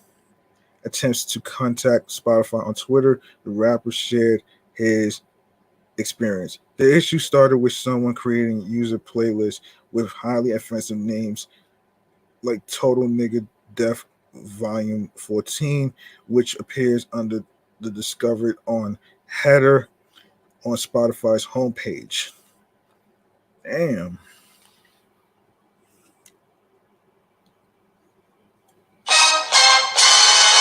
attempts to contact Spotify on Twitter, the rapper shared his experience. The issue started with someone creating user playlists with highly offensive names like Total Nigga Death Volume 14, which appears under the Discovered on header on Spotify's homepage. Damn. Oh my god!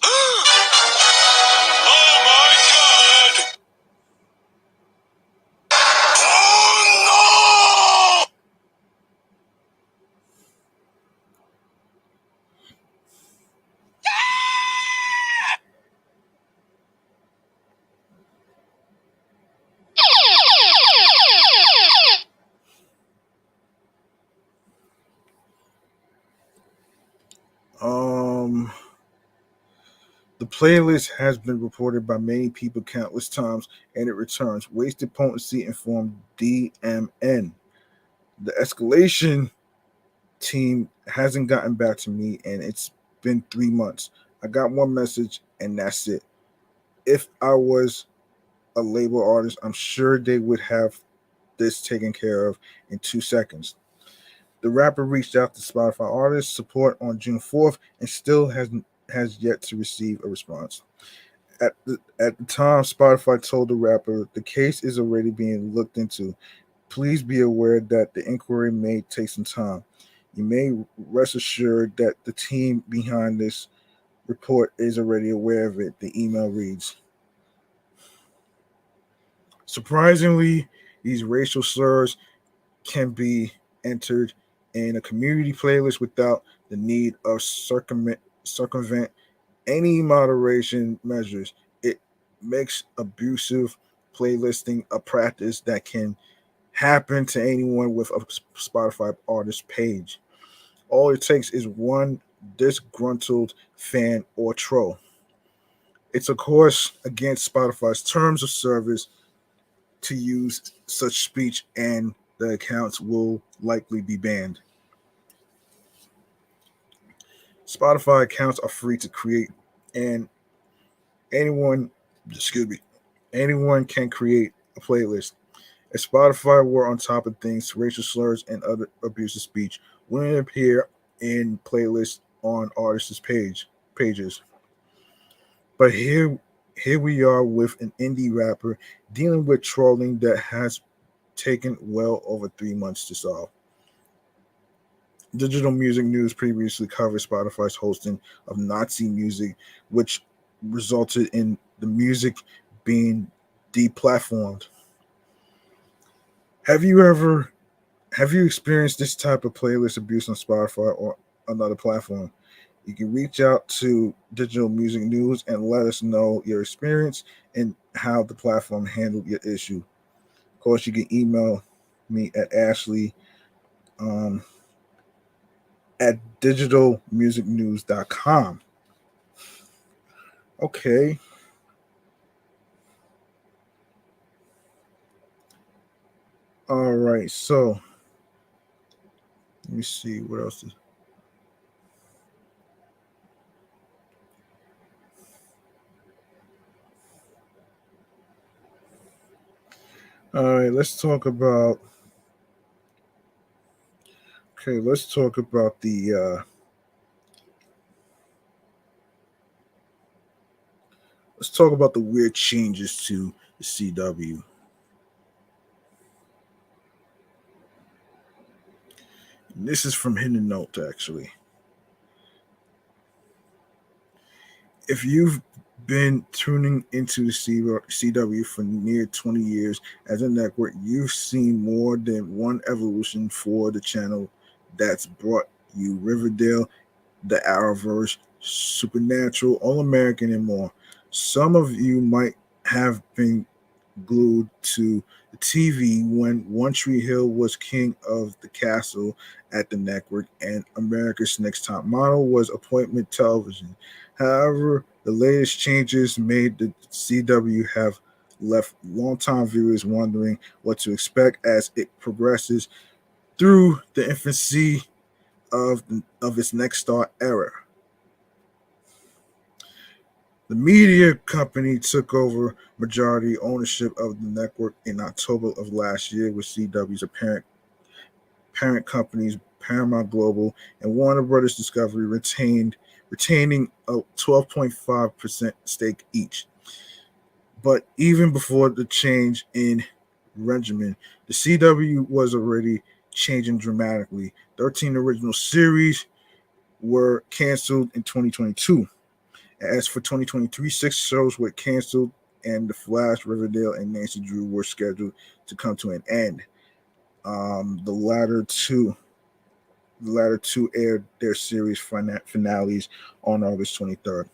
Oh Um, the playlist has been reported by many people countless times, and it returns. Wasted Potency informed DMN. The escalation team hasn't gotten back to me, and it's been 3 months. I got one message, and that's it. If I was a label artist, I'm sure they would have this taken care of in 2 seconds. The rapper reached out to Spotify artist support on June 4th and still has yet to receive a response. At the time, Spotify told the rapper the case is already being looked into. Please be aware that the inquiry may take some time. You may rest assured that the team behind this report is already aware of it. The email reads. Surprisingly, these racial slurs can be entered in a community playlist without the need of circumvent any moderation measures. It makes abusive playlisting a practice that can happen to anyone with a Spotify artist page. All it takes is one disgruntled fan or troll. It's of course against Spotify's terms of service to use such speech, and the accounts will likely be banned. Spotify accounts are free to create, and anyone, excuse me, anyone can create a playlist. If Spotify were on top of things, racial slurs and other abusive speech wouldn't appear in playlists on artists' pages. But here we are with an indie rapper dealing with trolling that has taken well over 3 months to solve. Digital Music News previously covered Spotify's hosting of Nazi music, which resulted in the music being deplatformed. Have you ever have you experienced this type of playlist abuse on Spotify or another platform? You can reach out to Digital Music News and let us know your experience and how the platform handled your issue. Of course, you can email me at Ashley um, at digitalmusicnews.com. Okay. All right. So let me see what else is. All right. Let's talk about the weird changes to the CW. This is from Hidden Note, actually. If you've been tuning into the CW for near 20 years as a network, you've seen more than one evolution for the channel that's brought you Riverdale, the Arrowverse, Supernatural, All American, and more. Some of you might have been glued to the TV when One Tree Hill was king of the castle at the network, and America's Next Top Model was appointment television. However, the latest changes made the CW have left longtime viewers wondering what to expect as it progresses through the infancy of its next star era. The media company took over majority ownership of the network in October of last year, with CW's parent companies Paramount Global and Warner Brothers Discovery retaining a 12.5% stake each. But even before the change in regimen, the CW was already changing dramatically. 13 original series were canceled in 2022. As for 2023, 6 shows were canceled, and The Flash, Riverdale, and Nancy Drew were scheduled to come to an end. The latter two aired their series finales on August 23rd.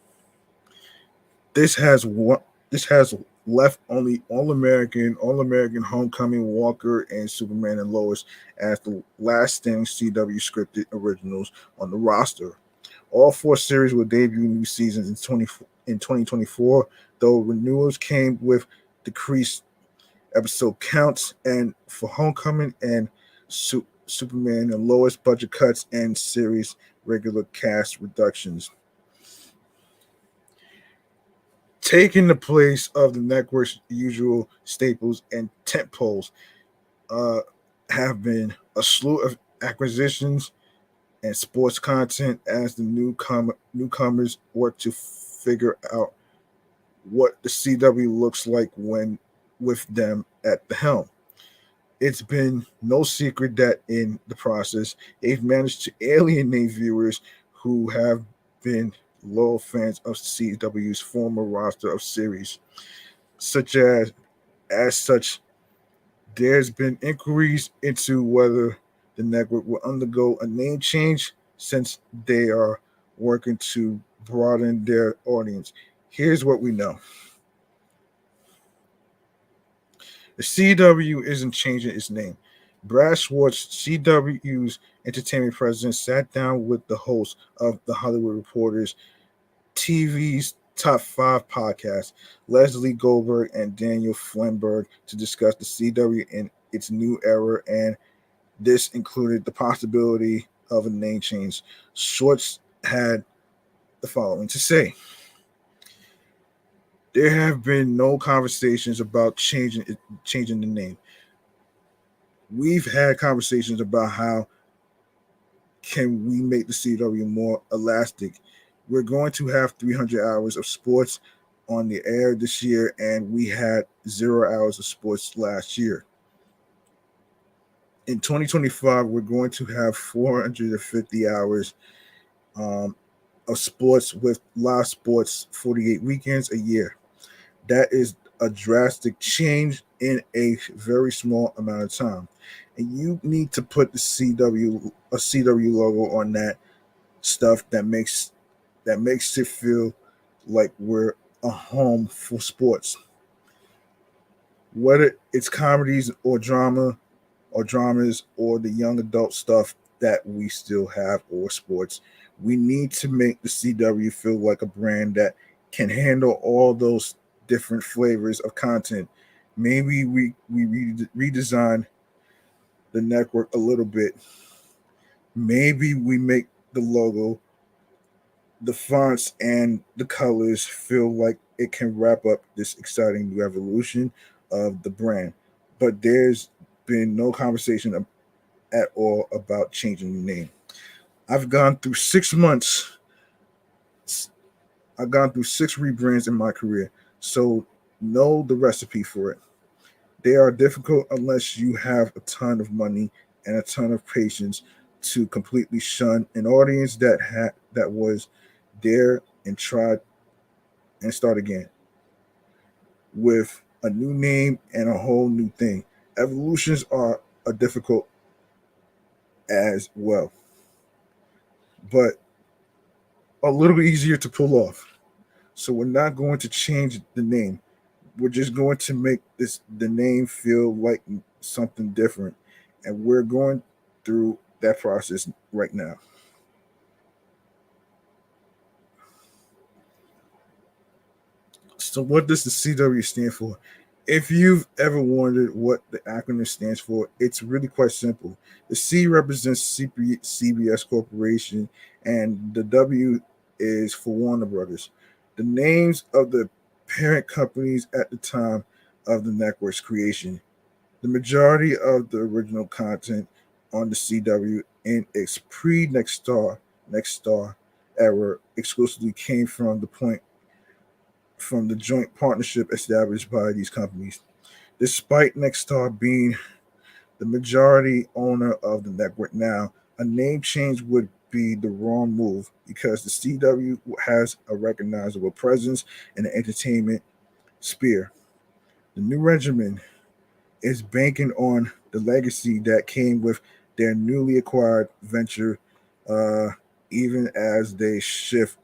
This has what this has left only All American, Homecoming, Walker, and Superman and Lois as the last standing CW scripted originals on the roster. All 4 series will debut new seasons in 2024, though renewals came with decreased episode counts, and for Homecoming and Superman and Lois, budget cuts and series regular cast reductions. Taking the place of the network's usual staples and tentpoles uh, have been a slew of acquisitions and sports content as the newcomers work to figure out what the CW looks like when with them at the helm. It's been no secret that in the process, they've managed to alienate viewers who have been loyal fans of CW's former roster of series, such as such. There's been inquiries into whether the network will undergo a name change since they are working to broaden their audience. Here's what we know: the CW isn't changing its name. Brad Schwartz, CW's entertainment president, sat down with the host of the Hollywood Reporters TV's top five podcasts, Leslie Goldberg and Daniel Flenberg, to discuss the CW in its new era, and this included the possibility of a name change. Schwartz had the following to say: there have been no conversations about changing the name. We've had conversations about how can we make the CW more elastic. We're going to have 300 hours of sports on the air this year, and we had 0 hours of sports last year. In 2025, we're going to have 450 hours um, of sports with live sports 48 weekends a year. That is a drastic change in a very small amount of time. And you need to put the CW logo on that stuff that makes it feel like we're a home for sports. Whether it's comedies or dramas or the young adult stuff that we still have or sports, we need to make the CW feel like a brand that can handle all those different flavors of content. Maybe we redesign the network a little bit. Maybe we make the logo, the fonts, and the colors feel like it can wrap up this exciting new evolution of the brand. But there's been no conversation at all about changing the name. I've gone through 6 months. I've gone through six rebrands in my career, so know the recipe for it. They are difficult unless you have a ton of money and a ton of patience to completely shun an audience that was there and tried and start again with a new name and a whole new thing. Evolutions are difficult as well, but a little easier to pull off. So we're not going to change the name. We're just going to make the name feel like something different, and we're going through that process right now. So what does the CW stand for? If you've ever wondered what the acronym stands for, it's really quite simple. The C represents CBS Corporation, and the W is for Warner Brothers. The names of the parent companies at the time of the network's creation. The majority of the original content on the CW in its pre Next Star era exclusively came from the joint partnership established by these companies. Despite Nexstar being the majority owner of the network now, a name change would be the wrong move because the CW has a recognizable presence in the entertainment sphere. The new regimen is banking on the legacy that came with their newly acquired venture, uh, even as they shift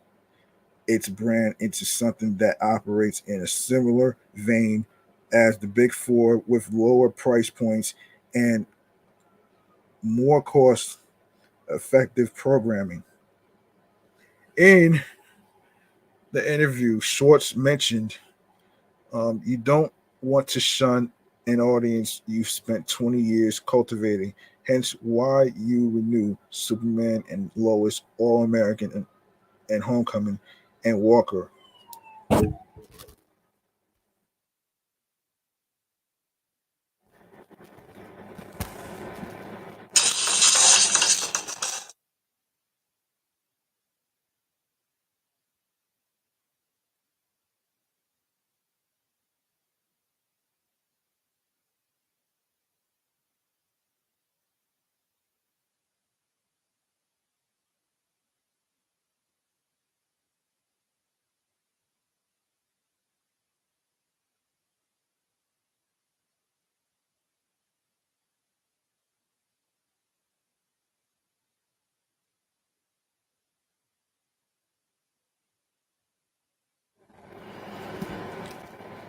its brand into something that operates in a similar vein as the big four with lower price points and more cost effective programming. In the interview, Schwartz mentioned you don't want to shun an audience you've spent 20 years cultivating, hence why you renew Superman and Lois, All American, and Homecoming, and Walker.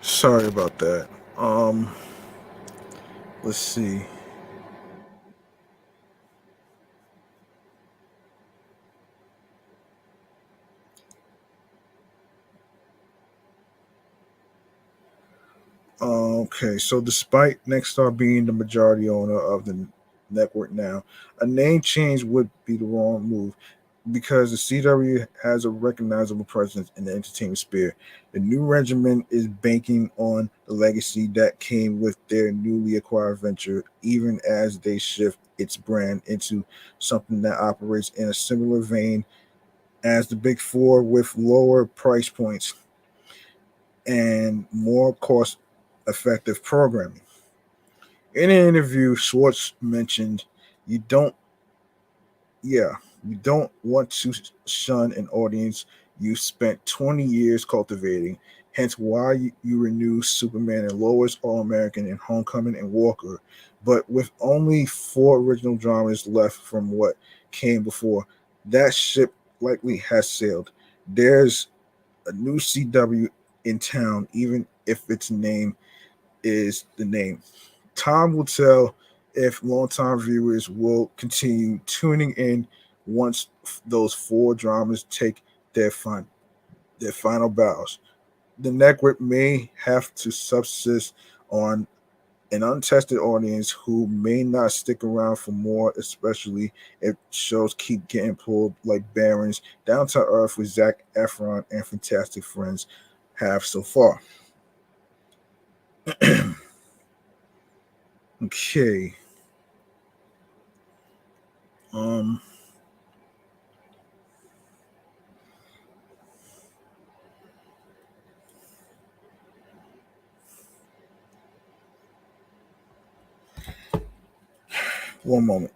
Sorry about that. Um, let's see. Okay, so despite Nexstar being the majority owner of the network now, a name change would be the wrong move because the CW has a recognizable presence in the entertainment sphere. The new regimen is banking on the legacy that came with their newly acquired venture, even as they shift its brand into something that operates in a similar vein as the Big Four with lower price points and more cost effective programming. In an interview, Schwartz mentioned, "You don't, yeah, you don't want to shun an audience you spent 20 years cultivating. Hence, why you renew Superman and Lois, All American, and Homecoming and Walker, but with only four original dramas left from what came before. That ship likely has sailed. There's a new CW in town, even if its name is the name. Time will tell if longtime viewers will continue tuning in once those four dramas take their fun, their final bows. The network may have to subsist on an untested audience who may not stick around for more, especially if shows keep getting pulled like Barron's, Down to Earth with Zach Efron and Fantastic Friends have so far. Okay. Um, one moment.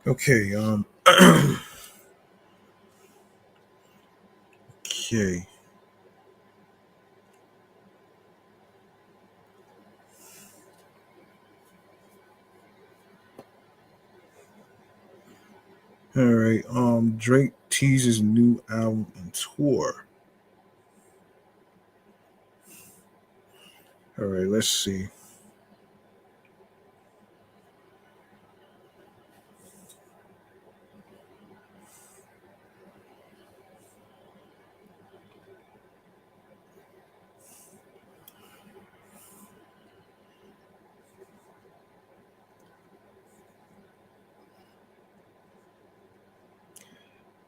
Okay. Okay. All right. Drake teases new album and tour. All right. Let's see.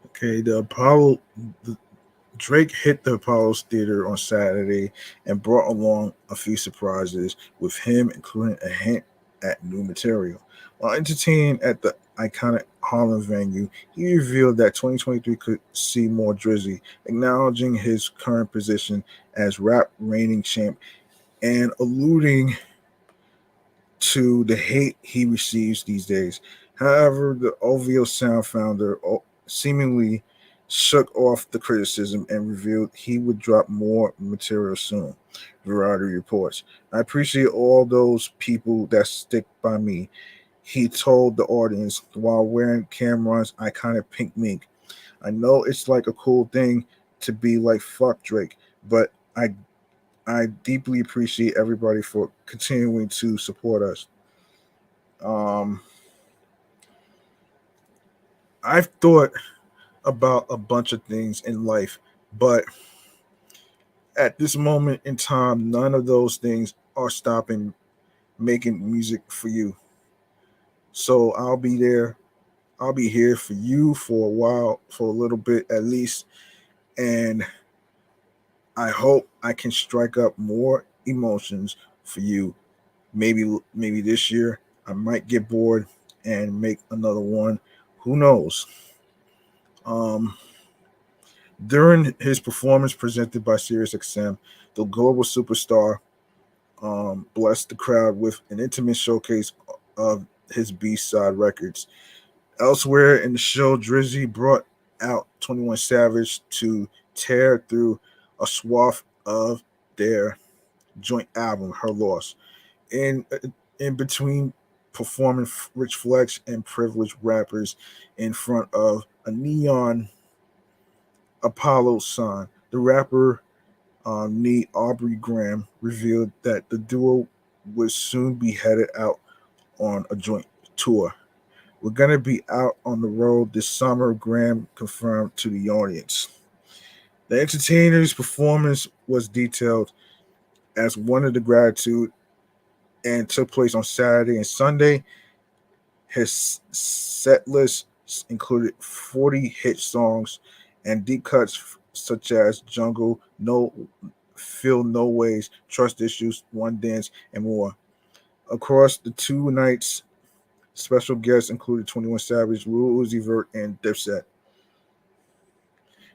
Okay. The Drake hit the Apollo's Theater on Saturday and brought along a few surprises, with him including a hint at new material. While entertaining at the iconic Harlem venue, he revealed that 2023 could see more Drizzy, acknowledging his current position as rap reigning champ and alluding to the hate he receives these days. However, the OVO Sound founder seemingly shook off the criticism and revealed he would drop more material soon. Variety reports. "I appreciate all those people that stick by me," he told the audience while wearing Cameron's iconic pink mink. "I know it's like a cool thing to be like fuck Drake, but I deeply appreciate everybody for continuing to support us." Um, I've thought about a bunch of things in life, but At this moment in time, none of those things are stopping making music for you. So I'll be there. I'll be here for you for a while, for a little bit at least. And I hope I can strike up more emotions for you. Maybe this year I might get bored and make another one. Who knows? Um, During his performance presented by SiriusXM, the global superstar blessed the crowd with an intimate showcase of his B-side records. Elsewhere in the show, Drizzy brought out 21 Savage to tear through a swath of their joint album, Her Loss. In between performing Rich Flex and privileged rappers in front of a neon Apollo sign, the rapper Nee Aubrey Graham revealed that the duo would soon be headed out on a joint tour. We're going to be out on the road this summer, Graham confirmed to the audience. The entertainer's performance was detailed as one of the gratitude and took place on Saturday and Sunday. His set list included 40 hit songs and deep cuts such as Jungle, No Feel No Ways, Trust Issues, One Dance, and more. Across the two nights, special guests included 21 Savage, Lil Uzi Vert, and Dipset.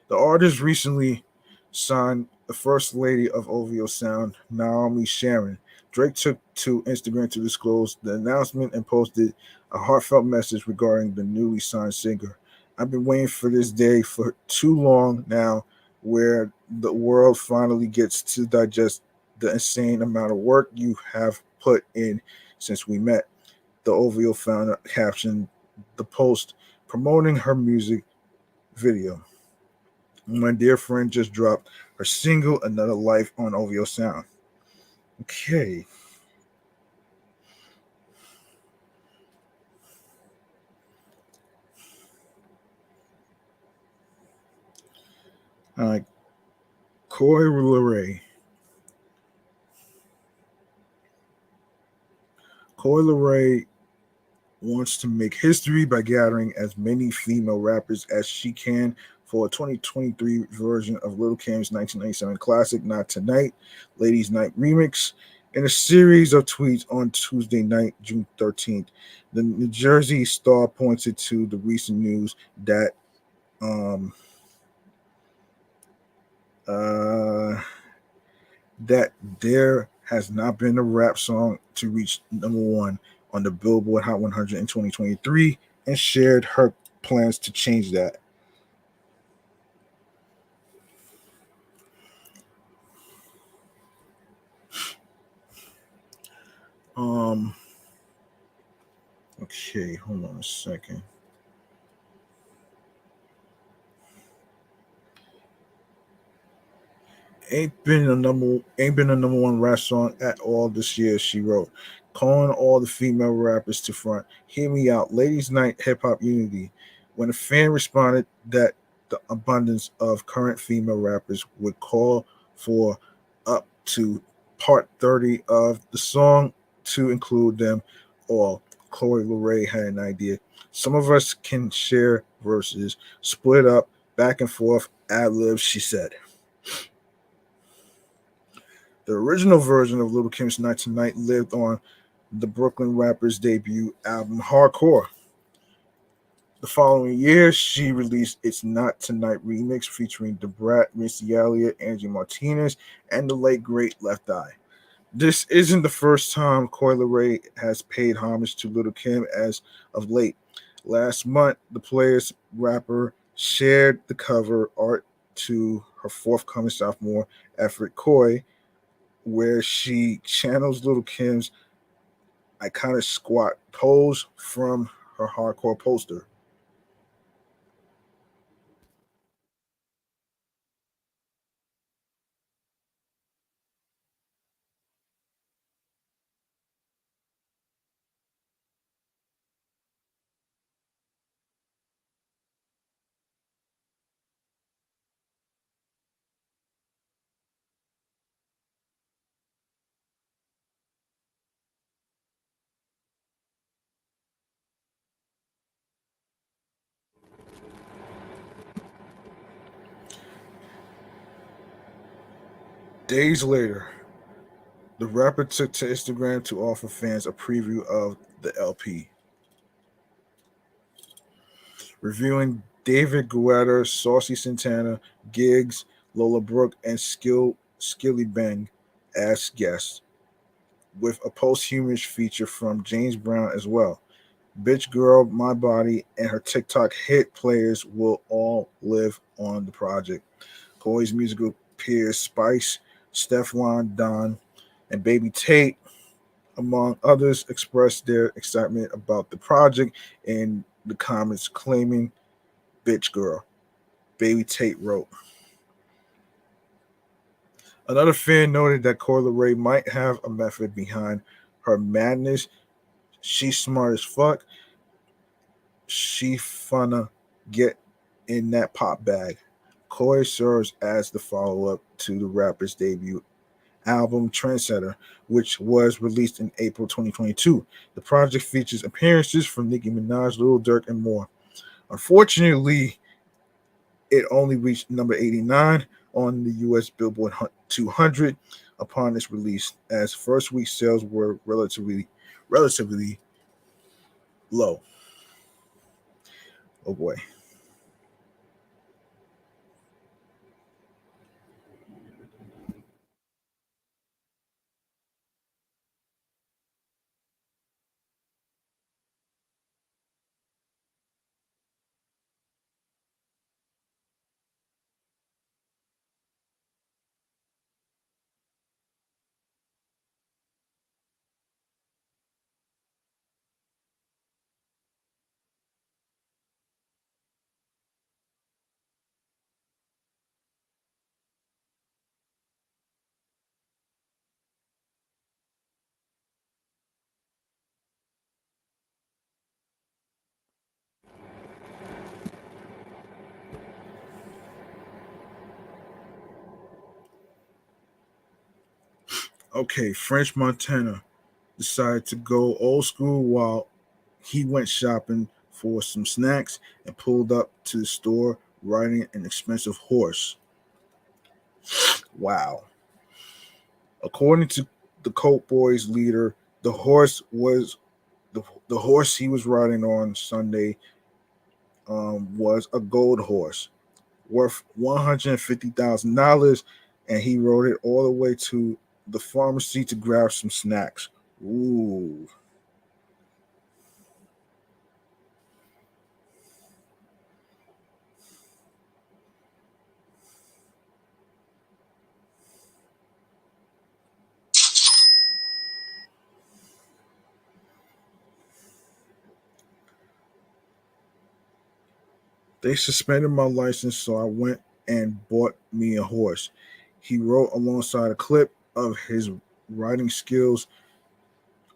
The artist recently signed the first lady of OVO Sound, Naomi Sharon. Drake took to Instagram to disclose the announcement and posted a heartfelt message regarding the newly signed singer. I've been waiting for this day for too long now, where the world finally gets to digest the insane amount of work you have put in since we met. The OVO founder captioned the post promoting her music video. My dear friend just dropped her single Another Life on OVO Sound. Okay. Uh, Coy Leray. Coy Leray wants to make history by gathering as many female rappers as she can for a 2023 version of Lil Kim's 1997 classic Not Tonight, Ladies Night remix. In a series of tweets on Tuesday night, June 13th, the New Jersey Star pointed to the recent news that um, uh, that there has not been a rap song to reach number one on the Billboard Hot 100 in 2023 and shared her plans to change that. Um, okay, hold on a second. Ain't been a number one rap song at all this year, she wrote. Calling all the female rappers to front. Hear me out. Ladies Night Hip Hop Unity. When a fan responded that the abundance of current female rappers would call for up to part 30 of the song to include them all. Chloe Leray had an idea. Some of us can share verses, split up, back and forth, ad libs, she said. The original version of Little Kim's Night Tonight lived on the Brooklyn rapper's debut album Hardcore. The following year, she released its Not Tonight remix featuring Da Brat, Missy Elliott, Angie Martinez, and the late great Left Eye. This isn't the first time Coi Leray has paid homage to Little Kim as of late. Last month, the Players rapper shared the cover art to her forthcoming sophomore effort, Koi, where she channels Little Kim's iconic squat pose from her hardcore poster. Days later, the rapper took to Instagram to offer fans a preview of the LP, reviewing David Guetta, Saucy Santana, Giggs, Lola Brooke, and Skilly Bang as guests, with a posthumous feature from James Brown as well. Bitch Girl, My Body, and her TikTok hit players will all live on the project. Corey's musical peers Spice, Stefan Don, and Baby Tate, among others, expressed their excitement about the project in the comments, claiming Bitch Girl. Baby Tate wrote. Another fan noted that Coyle Ray might have a method behind her madness. She's smart as fuck. She finna get in that pop bag. Coy serves as the follow up to the rapper's debut album Trendsetter, which was released in April 2022. The project features appearances from Nicki Minaj, Lil Durk, and more. Unfortunately, it only reached number 89 on the US Billboard 200 upon its release, as first week sales were relatively low. Oh boy. Okay, French Montana decided to go old school while he went shopping for some snacks and pulled up to the store riding an expensive horse. Wow. According to the Colt Boys leader, the horse was the horse he was riding on Sunday was a gold horse worth $150,000, and he rode it all the way to the pharmacy to grab some snacks. Ooh. They suspended my license, so I went and bought me a horse. He wrote alongside a clip of his riding skills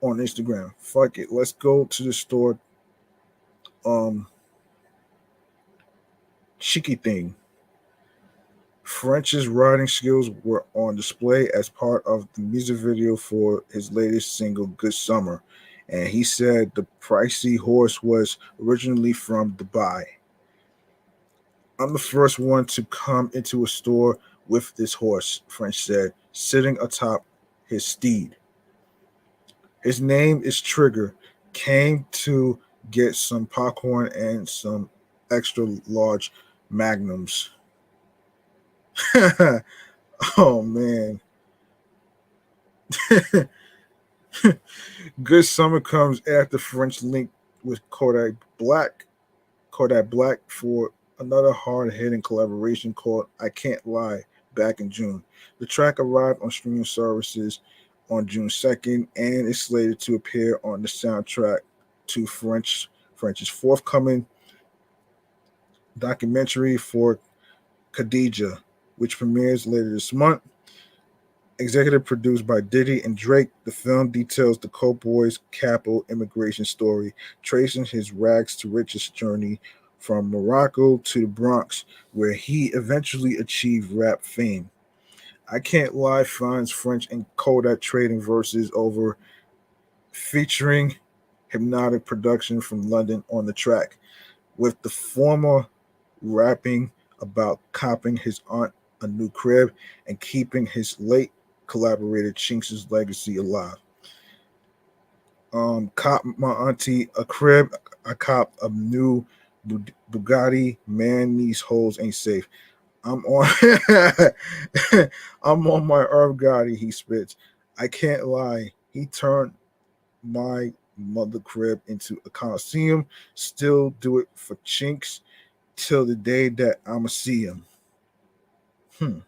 on Instagram. Fuck it, let's go to the store. Um, Cheeky thing. French's riding skills were on display as part of the music video for his latest single, Good Summer. And he said the pricey horse was originally from Dubai. I'm the first one to come into a store with this horse, French said, sitting atop his steed. His name is Trigger. Came to get some popcorn and some extra large magnums. Oh man. Good Summer comes after French linked with Kodak Black for another hard hitting collaboration called I Can't Lie back in June. The track arrived on streaming services on June 2nd and is slated to appear on the soundtrack to French's forthcoming documentary for Khadija, which premieres later this month. Executive produced by Diddy and Drake, the film details the Coke Boys' capital immigration story, tracing his rags to riches journey from Morocco to the Bronx, where he eventually achieved rap fame. I Can't Lie finds French and Kodak trading verses over, featuring hypnotic production from London on the track, with the former rapping about copping his aunt a new crib and keeping his late collaborator Chainz's legacy alive. Cop my auntie a crib. I cop a new Bugatti. Man, these hoes ain't safe. I'm on. I'm on my Irv Gotti. He spits. I can't lie. He turned my mother crib into a coliseum. Still do it for chinks till the day that I'ma see him. Hmm.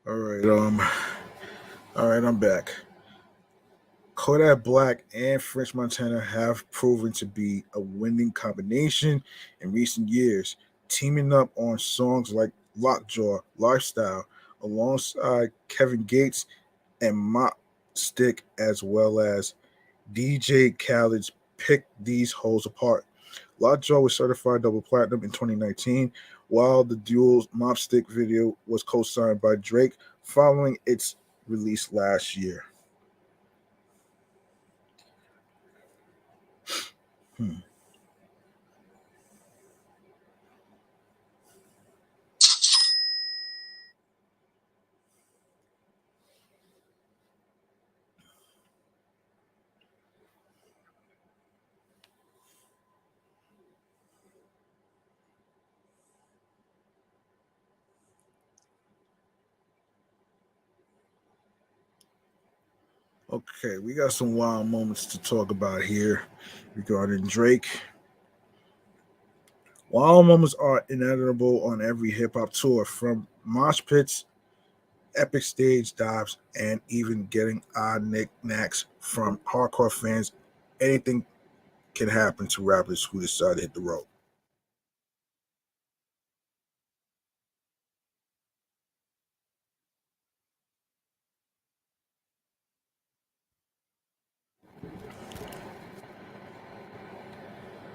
All right. All right. I'm back. Kodak Black and French Montana have proven to be a winning combination in recent years, teaming up on songs like Lockjaw, Lifestyle, alongside Kevin Gates and Mop Stick, as well as DJ Khaled's Pick These Hoes Apart. Lockjaw was certified double platinum in 2019, while the duo's Mop Stick video was co signed by Drake following its release last year. Hmm. Okay, we got some wild moments to talk about here regarding Drake. Wild moments are inevitable on every hip hop tour, from mosh pits, epic stage dives, and even getting odd knickknacks from hardcore fans. Anything can happen to rappers who decide to hit the road.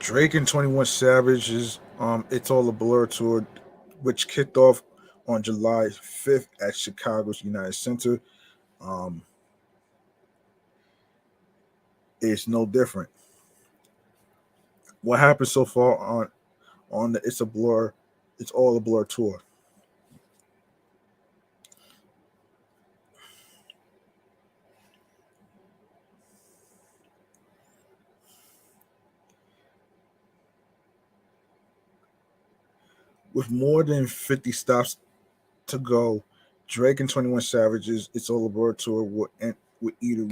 Drake and 21 Savage's It's All a Blur tour, which kicked off on July 5th at Chicago's United Center, um, is no different. What happened so far on the It's All a Blur tour? With more than 50 stops to go, Drake and 21 Savage's It's All a Blur tour would either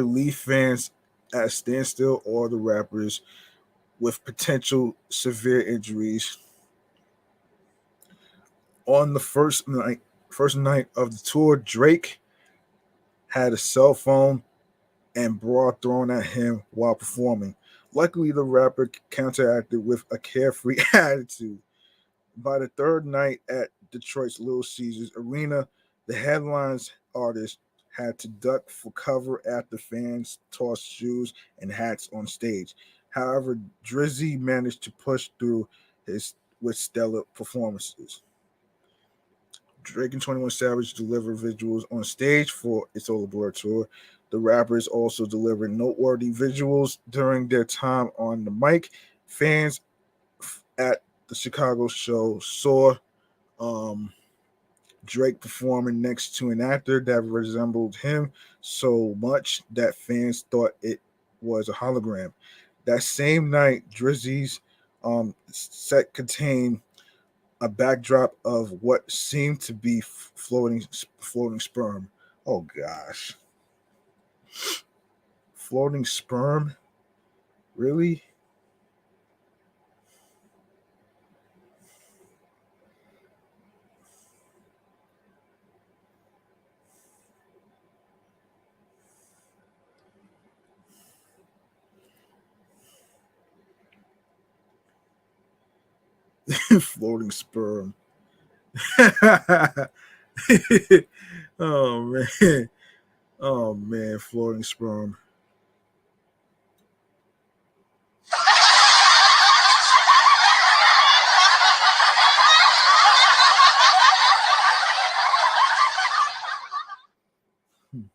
leave fans at a standstill or the rappers with potential severe injuries. On the first night of the tour, Drake had a cell phone and bra thrown at him while performing. Luckily, the rapper counteracted with a carefree attitude. By the third night at Detroit's Little Caesars Arena, the headlines artist had to duck for cover after fans tossed shoes and hats on stage. However, Drizzy managed to push through his with stellar performances. Drake and 21 Savage delivered visuals on stage for It's All a Blur tour. The rappers also delivered noteworthy visuals during their time on the mic. Fans at the Chicago show saw um, Drake performing next to an actor that resembled him so much that fans thought it was a hologram. That same night, Drizzy's set contained a backdrop of what seemed to be floating sperm. Oh gosh, floating sperm? Really? Floating sperm. Oh man. Oh man, floating sperm. Hmm.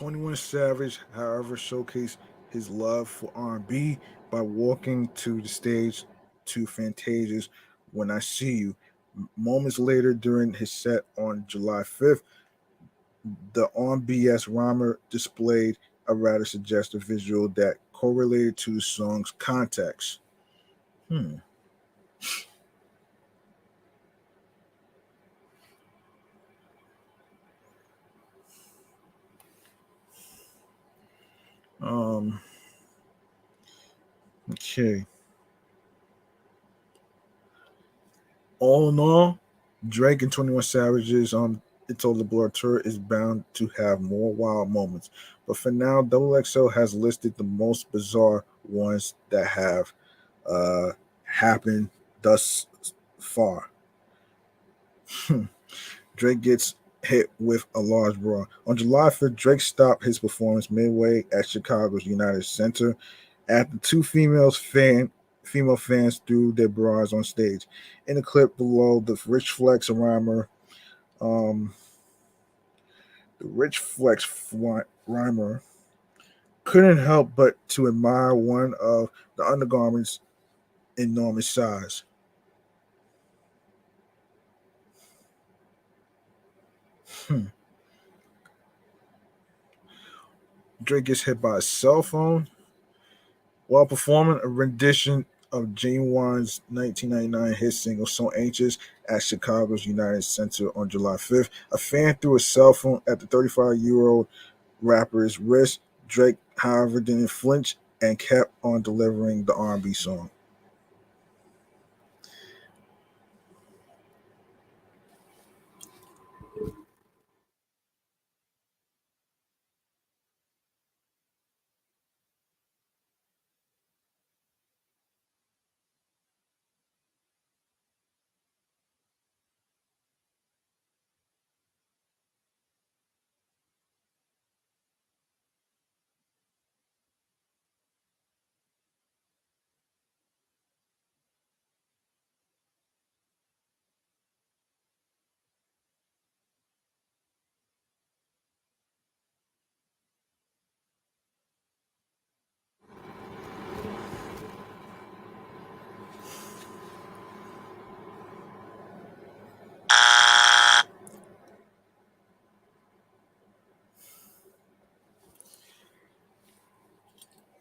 21 Savage, however, showcased his love for R&B by walking to the stage to Fantasia's "When I See You." Moments later, during his set on July 5th, the on BS rhymer displayed a rather suggestive visual that correlated to the song's context. Hmm. Um. Okay. All in all, Drake and 21 Savage's It's All the Blur tour is bound to have more wild moments. But for now, Double XL has listed the most bizarre ones that have uh, happened thus far. Drake gets hit with a large bra. On July 5th, Drake stopped his performance midway at Chicago's United Center after two female fans threw their bras on stage. In the clip below, um, the Rich Flex rhymer couldn't help but to admire one of the undergarments' enormous size. Hmm. Drake gets hit by a cell phone while performing a rendition of Genuine's 1999 hit single "So Anxious" at Chicago's United Center on July 5th. A fan threw a cell phone at the 35-year-old rapper's wrist. Drake, however, didn't flinch and kept on delivering the R&B song.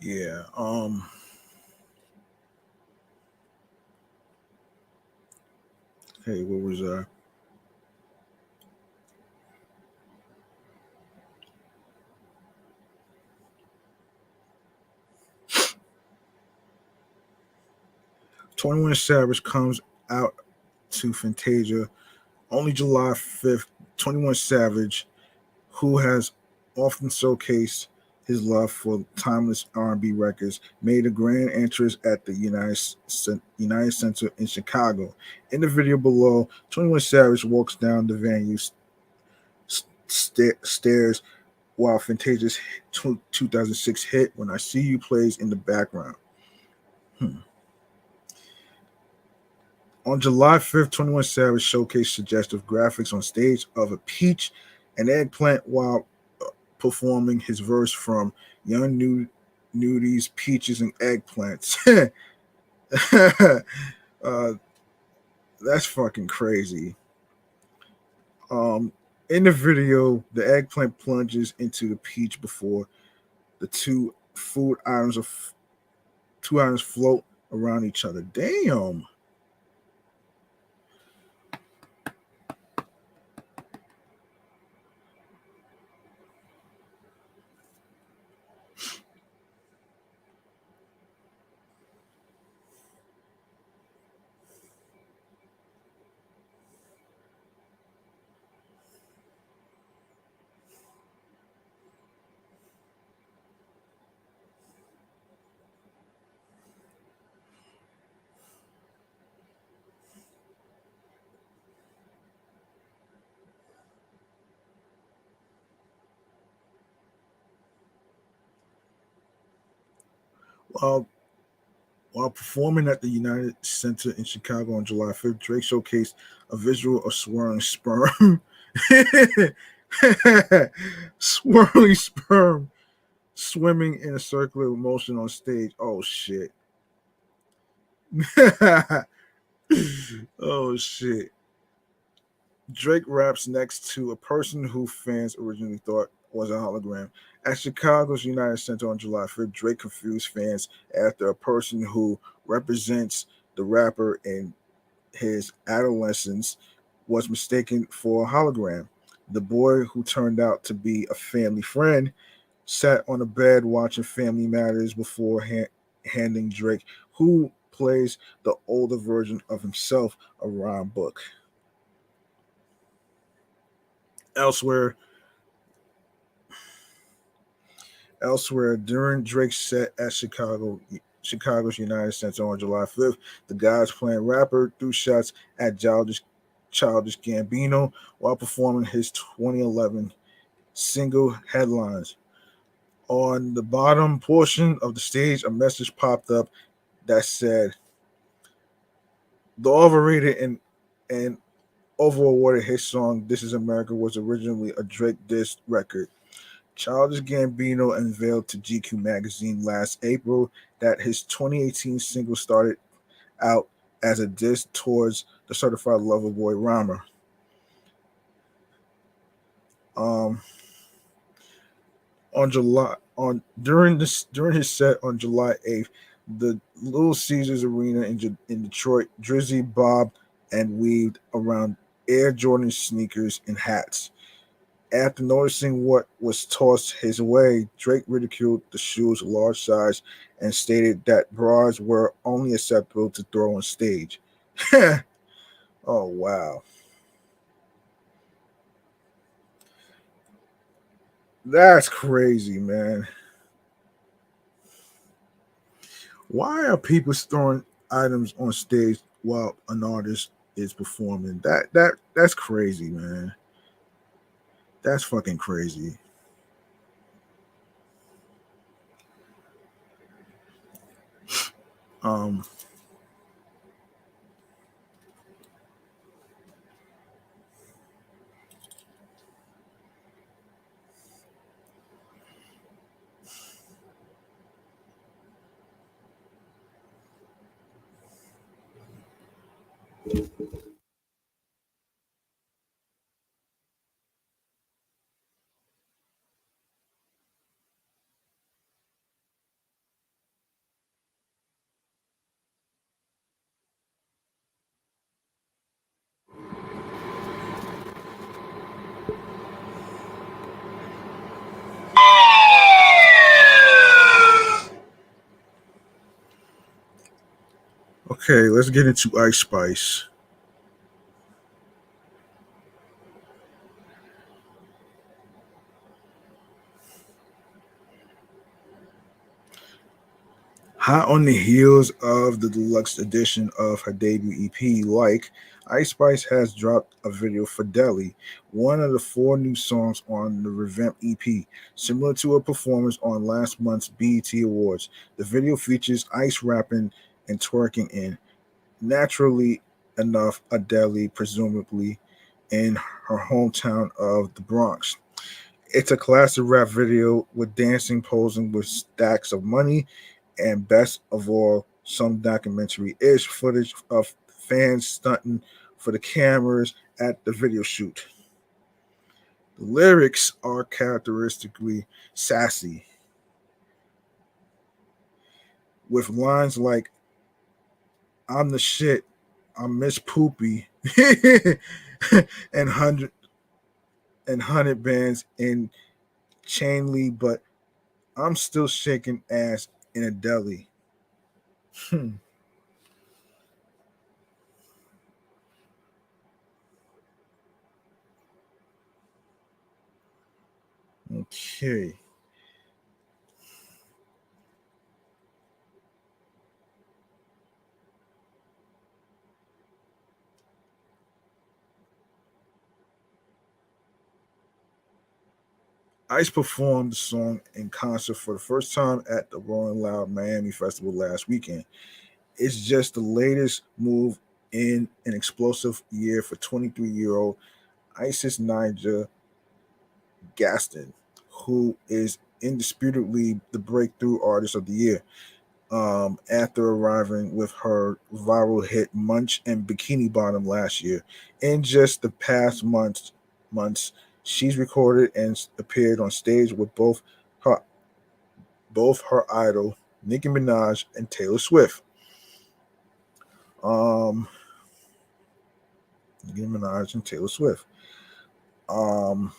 Yeah. Hey, what was 21 Savage comes out to Fantasia only July 5th. 21 Savage, who has often showcased his love for timeless R&B records, made a grand entrance at the United Center in Chicago. In the video below, 21 Savage walks down the venue stares while Fantasia 2006 hit When I See You plays in the background. Hmm. On July 5th, 21 Savage showcased suggestive graphics on stage of a peach and eggplant while performing his verse from Young Nudies, Peaches, and Eggplants. uh, that's fucking crazy. Um, in the video, the eggplant plunges into the peach before the two items float around each other. Damn. While while performing at the United Center in Chicago on July 5th, Drake showcased a visual of swirling sperm. Swirling sperm swimming in a circular motion on stage. Oh shit. Oh shit. Drake raps next to a person who fans originally thought was a hologram. At Chicago's United Center on July 5th, Drake confused fans after a person who represents the rapper in his adolescence was mistaken for a hologram. The boy, who turned out to be a family friend, sat on a bed watching Family Matters before handing Drake, who plays the older version of himself, a rhyme book. Elsewhere, Elsewhere, during Drake's set at Chicago's United Center on July 5th, the God's Plan rapper threw shots at Childish Gambino while performing his 2011 single Headlines. On the bottom portion of the stage, a message popped up that said, "The overrated and over awarded hit song This Is America was originally a Drake diss record." Childish Gambino unveiled to GQ magazine last April that his 2018 single started out as a diss towards the certified lover boy rhymer. Um, on July on during his set on July 8th, the Little Caesars Arena in Detroit, Drizzy bobbed and weaved around Air Jordan sneakers and hats. After noticing what was tossed his way, Drake ridiculed the shoe's large size and stated that bras were only acceptable to throw on stage. Oh wow, that's crazy, man. Why are people throwing items on stage while an artist is performing? That's crazy, man. That's fucking crazy. Um, okay, let's get into Ice Spice. Hot on the heels of the deluxe edition of her debut EP, Like, Ice Spice has dropped a video for Deli, one of the four new songs on the revamped EP, similar to a performance on last month's BET Awards. The video features Ice rapping and twerking in, naturally enough, a Deli, presumably in her hometown of the Bronx. It's a classic rap video with dancing, posing with stacks of money, and best of all, some documentary ish footage of fans stunting for the cameras at the video shoot. The lyrics are characteristically sassy, with lines like, I'm the shit, I'm Miss Poopy, and hundred bands in Chainly, but I'm still shaking ass in a deli. Okay. Ice performed the song in concert for the first time at the Rolling Loud Miami Festival last weekend. It's just the latest move in an explosive year for 23-year-old Isis Niger Gaston, who is indisputably the breakthrough artist of the year. After arriving with her viral hit Munch and Bikini Bottom last year. In just the past months, she's recorded and appeared on stage with her her idol Nicki Minaj and Taylor Swift. Um, Nicki Minaj and Taylor Swift. Um,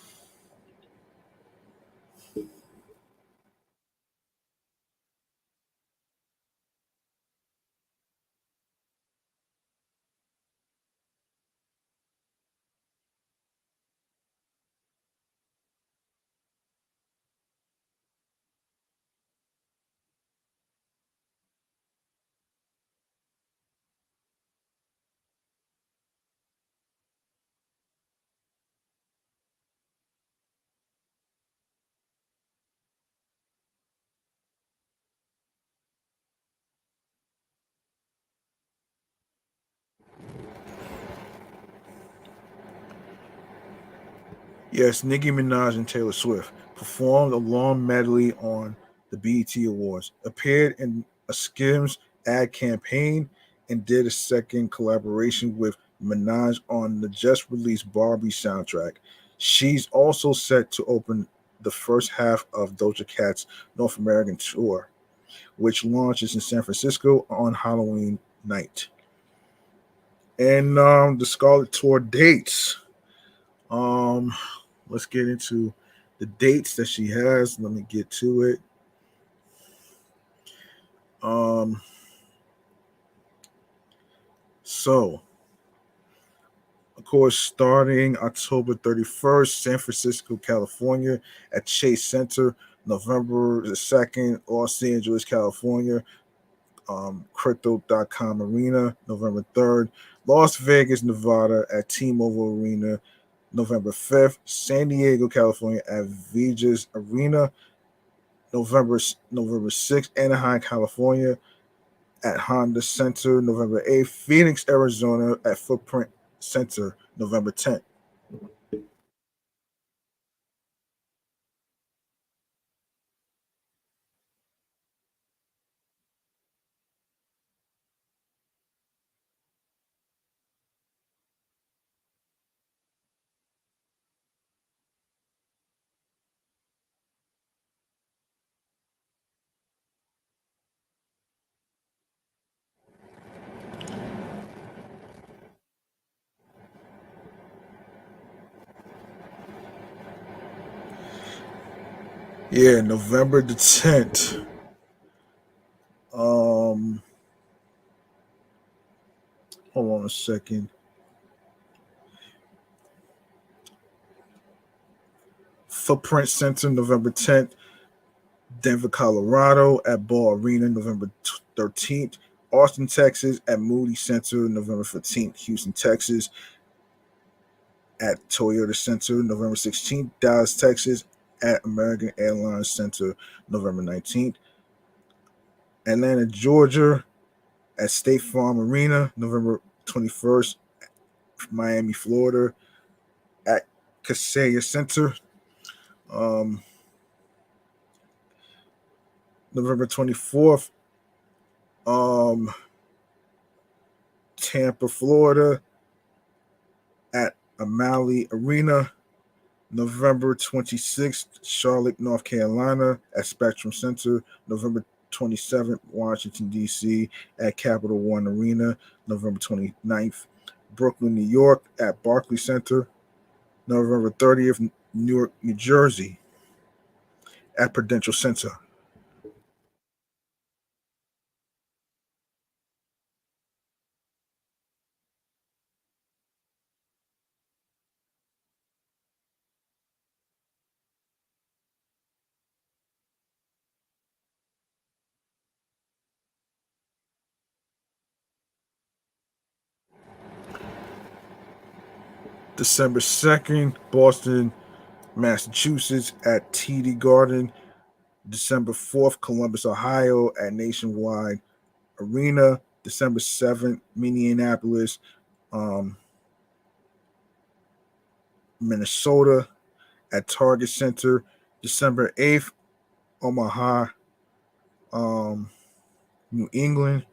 yes, Nicki Minaj and Taylor Swift performed a long medley on the BET Awards, appeared in a Skims ad campaign, and did a second collaboration with Minaj on the just released Barbie soundtrack. She's also set to open the first half of Doja Cat's North American tour, which launches in San Francisco on Halloween night. And the Scarlet Tour dates. Um, let's get into the dates that she has. Let me get to it. Um, so, of course, starting October 31st, San Francisco, California at Chase Center. November the 2nd, Los Angeles, California, Crypto.com Arena. November 3rd, Las Vegas, Nevada at T-Mobile Arena. November 5th, San Diego, California at Vegas Arena. November 6th, Anaheim, California at Honda Center. November 8th, Phoenix, Arizona at Footprint Center. November 10th. Yeah, November the 10th. Um, Hold on a second. Footprint Center, November 10th. Denver, Colorado at Ball Arena, November 13th. Austin, Texas at Moody Center, November 15th. Houston, Texas at Toyota Center, November 16th. Dallas, Texas at American Airlines Center, November 19th. Atlanta, Georgia at State Farm Arena, November 21st. Miami, Florida at Kaseya Center, um, November 24th. Um, Tampa, Florida at O'Malley Arena, November 26th. Charlotte, North Carolina at Spectrum Center, November 27th. Washington, D.C. at Capital One Arena, November 29th. Brooklyn, New York at Barclays Center, November 30th. Newark, New Jersey at Prudential Center. December 2nd, Boston, Massachusetts at TD Garden. December 4th, Columbus, Ohio at Nationwide Arena. December 7th, Minneapolis, um, Minnesota at Target Center. December 8th, Omaha, um, New England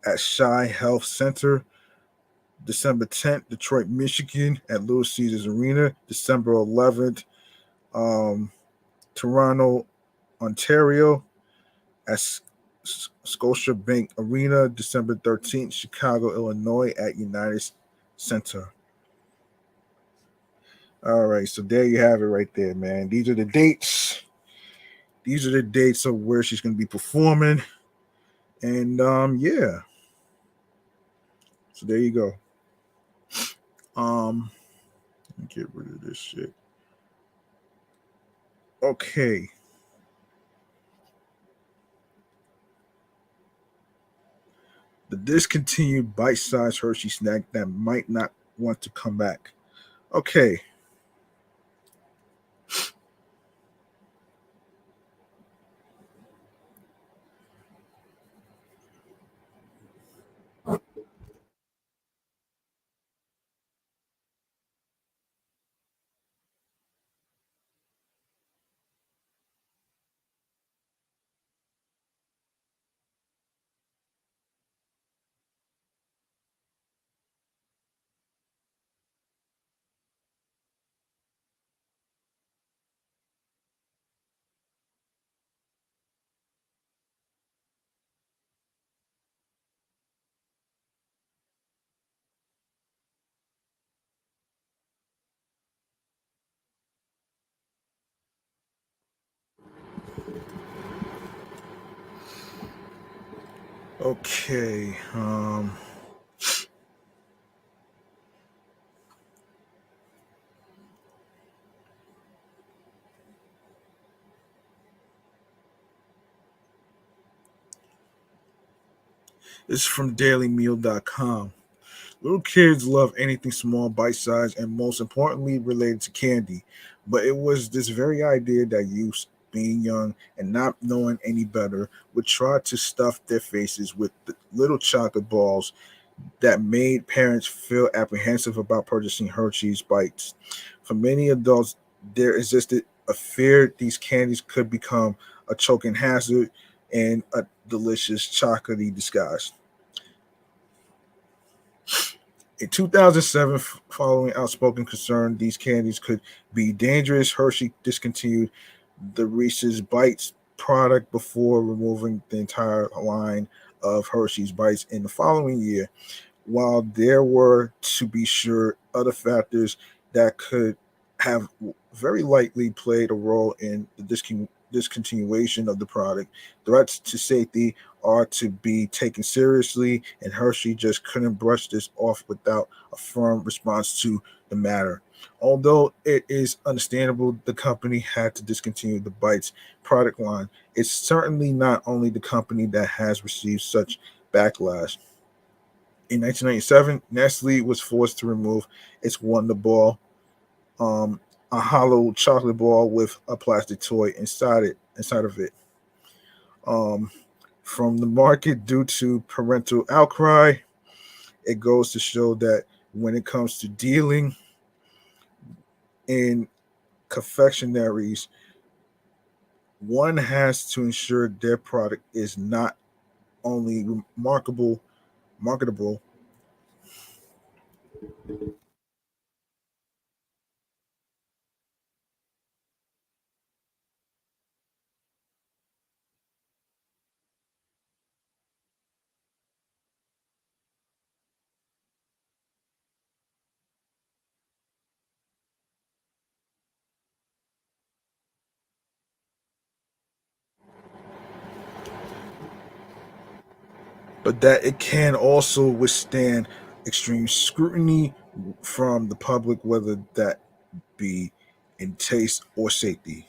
at Shy Health Center. December 10th, Detroit, Michigan at Little Caesars Arena. December 11th, um, Toronto, Ontario at Scotiabank Arena. December 13th, Chicago, Illinois at United Center. All right, so there you have it right there, man. These are the dates. These are the dates of where she's going to be performing. And yeah. So there you go. Um let me get rid of this shit. Okay. The discontinued bite-sized Hershey snack that might not want to come back. Okay. Okay. This is from dailymeal.com. Little kids love anything small, bite sized, and most importantly, related to candy. But it was this very idea that youth, being young and not knowing any better, would try to stuff their faces with the little chocolate balls that made parents feel apprehensive about purchasing Hershey's bites. For many adults, there existed a fear these candies could become a choking hazard and a delicious chocolatey disguise. In 2007, following outspoken concern these candies could be dangerous, Hershey discontinued the Reese's Bites product before removing the entire line of Hershey's Bites in the following year. While there were, to be sure, other factors that could have very likely played a role in the discontinuation of the product, threats to safety are to be taken seriously, and Hershey just couldn't brush this off without a firm response to the matter. Although it is understandable the company had to discontinue the Bites product line, it's certainly not only the company that has received such backlash. In 1997, Nestle was forced to remove its Wonder Ball, um, a hollow chocolate ball with a plastic toy inside of it, um, from the market due to parental outcry. It goes to show that when it comes to dealing in confectionaries, one has to ensure their product is not only marketable, but that it can also withstand extreme scrutiny from the public, whether that be in taste or safety.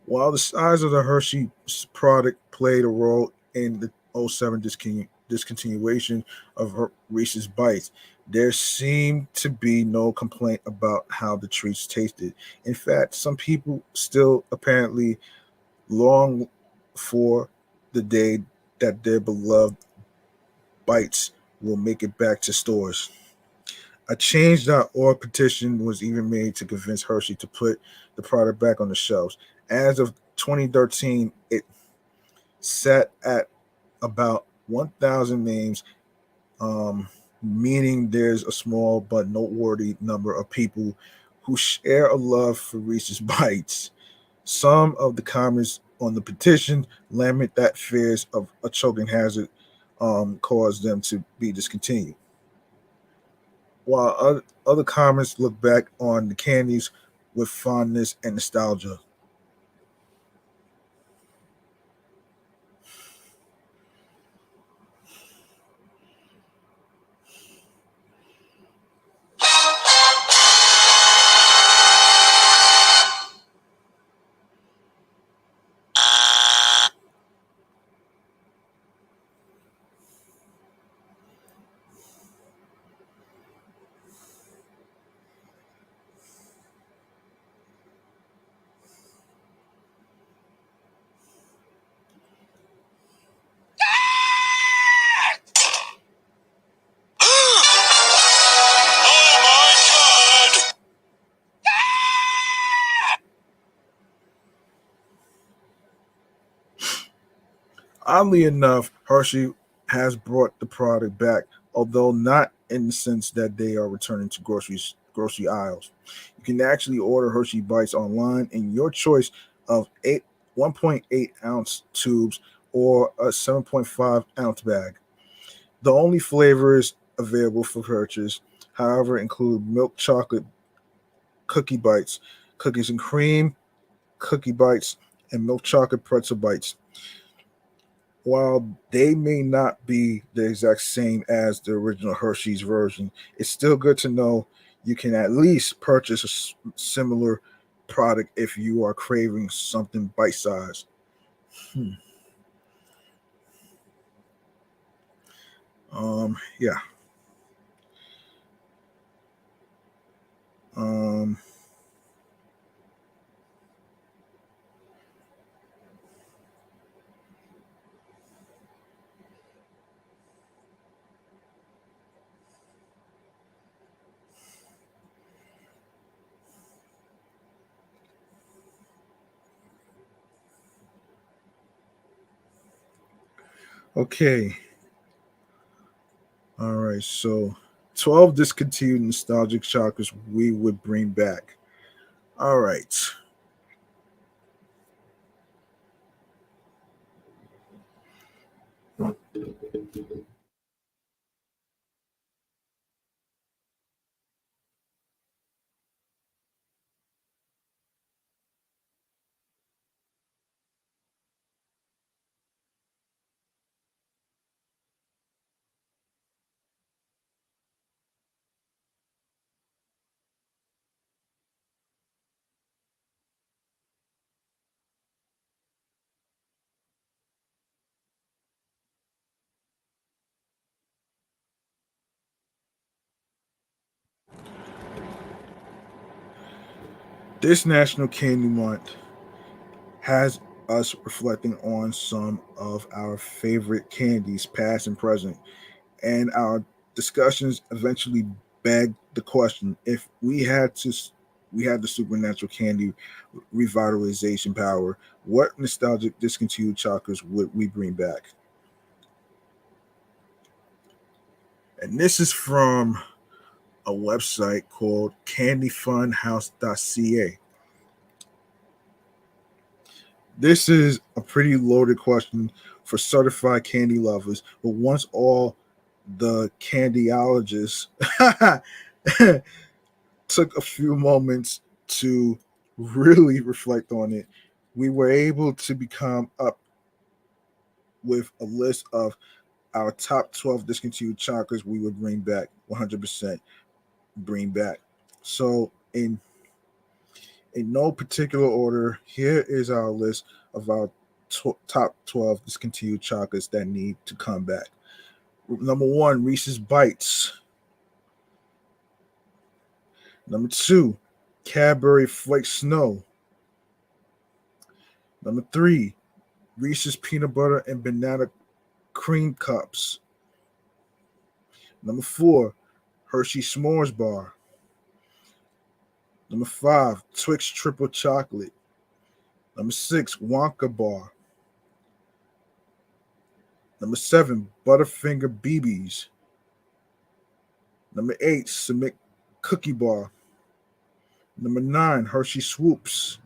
While the size of the Hershey product played a role in the '07 discontinuation of Reese's Bites, there seemed to be no complaint about how the treats tasted. In fact, some people still apparently long for the day that their beloved Bites will make it back to stores. A Change.org petition was even made to convince Hershey to put the product back on the shelves. As of 2013, it sat at about 1,000 names, um, meaning there's a small but noteworthy number of people who share a love for Reese's Bites. Some of the comments on the petition lament that fears of a choking hazard caused them to be discontinued, while other comments look back on the candies with fondness and nostalgia. Oh my god! Oddly enough, Hershey has brought the product back, although not in the sense that they are returning to grocery aisles. You can actually order Hershey Bites online in your choice of 1.8 ounce tubes or a 7.5 ounce bag. The only flavors available for purchase, however, include milk chocolate cookie bites, cookies and cream cookie bites, and milk chocolate pretzel bites. While they may not be the exact same as the original Hershey's version, it's still good to know you can at least purchase a similar product if you are craving something bite sized. Hmm. Yeah. Um, okay. All right. So 12 discontinued nostalgic chocolates we would bring back. All right. This National Candy Month has us reflecting on some of our favorite candies, past and present, and our discussions eventually begged the question: if we had the supernatural candy revitalization power, what nostalgic discontinued chocolates would we bring back? And this is from a website called candyfunhouse.ca. This is a pretty loaded question for certified candy lovers, but once all the candyologists took a few moments to really reflect on it, we were able to become up with a list of our top 12 discontinued chocolates we would bring back 100% bring back. So in no particular order, here is our list of our top 12 discontinued chocolates that need to come back. Number one, Reese's Bites. Number two, Cadbury Flake Snow. Number three, Reese's Peanut Butter and Banana Cream Cups. Number four, Hershey S'mores Bar. Number five, Twix Triple Chocolate. Number six, Wonka Bar. Number seven, Butterfinger BBs. Number eight, Submit Cookie Bar. Number nine, Hershey Swoops.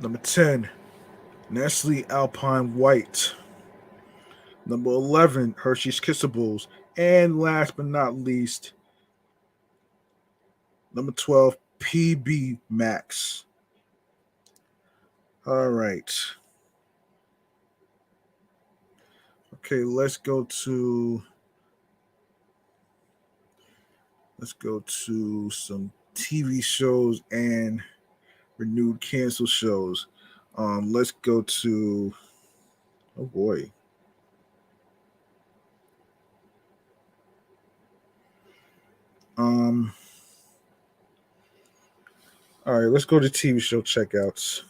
Number 10, Nestle Alpine White. Number 11, Hershey's Kissables. And last but not least, number 12, PB Max. All right. Okay, let's go to some TV shows and renewed cancel shows. Let's go to oh boy. Um all right, let's go to TV show checkouts.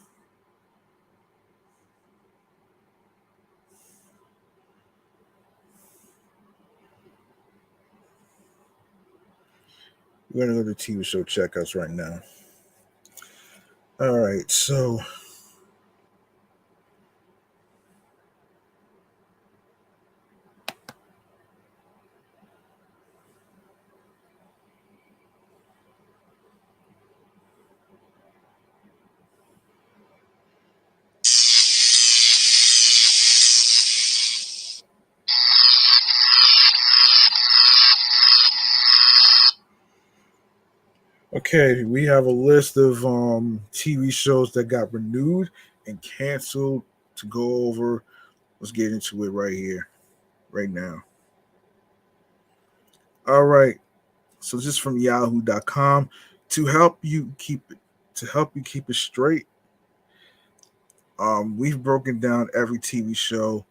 We're gonna go to TV show checkouts right now. All right, so okay, we have a list of TV shows that got renewed and canceled to go over. Let's get into it right here, right now. All right, so this is from Yahoo.com to help you keep it straight. We've broken down every TV show.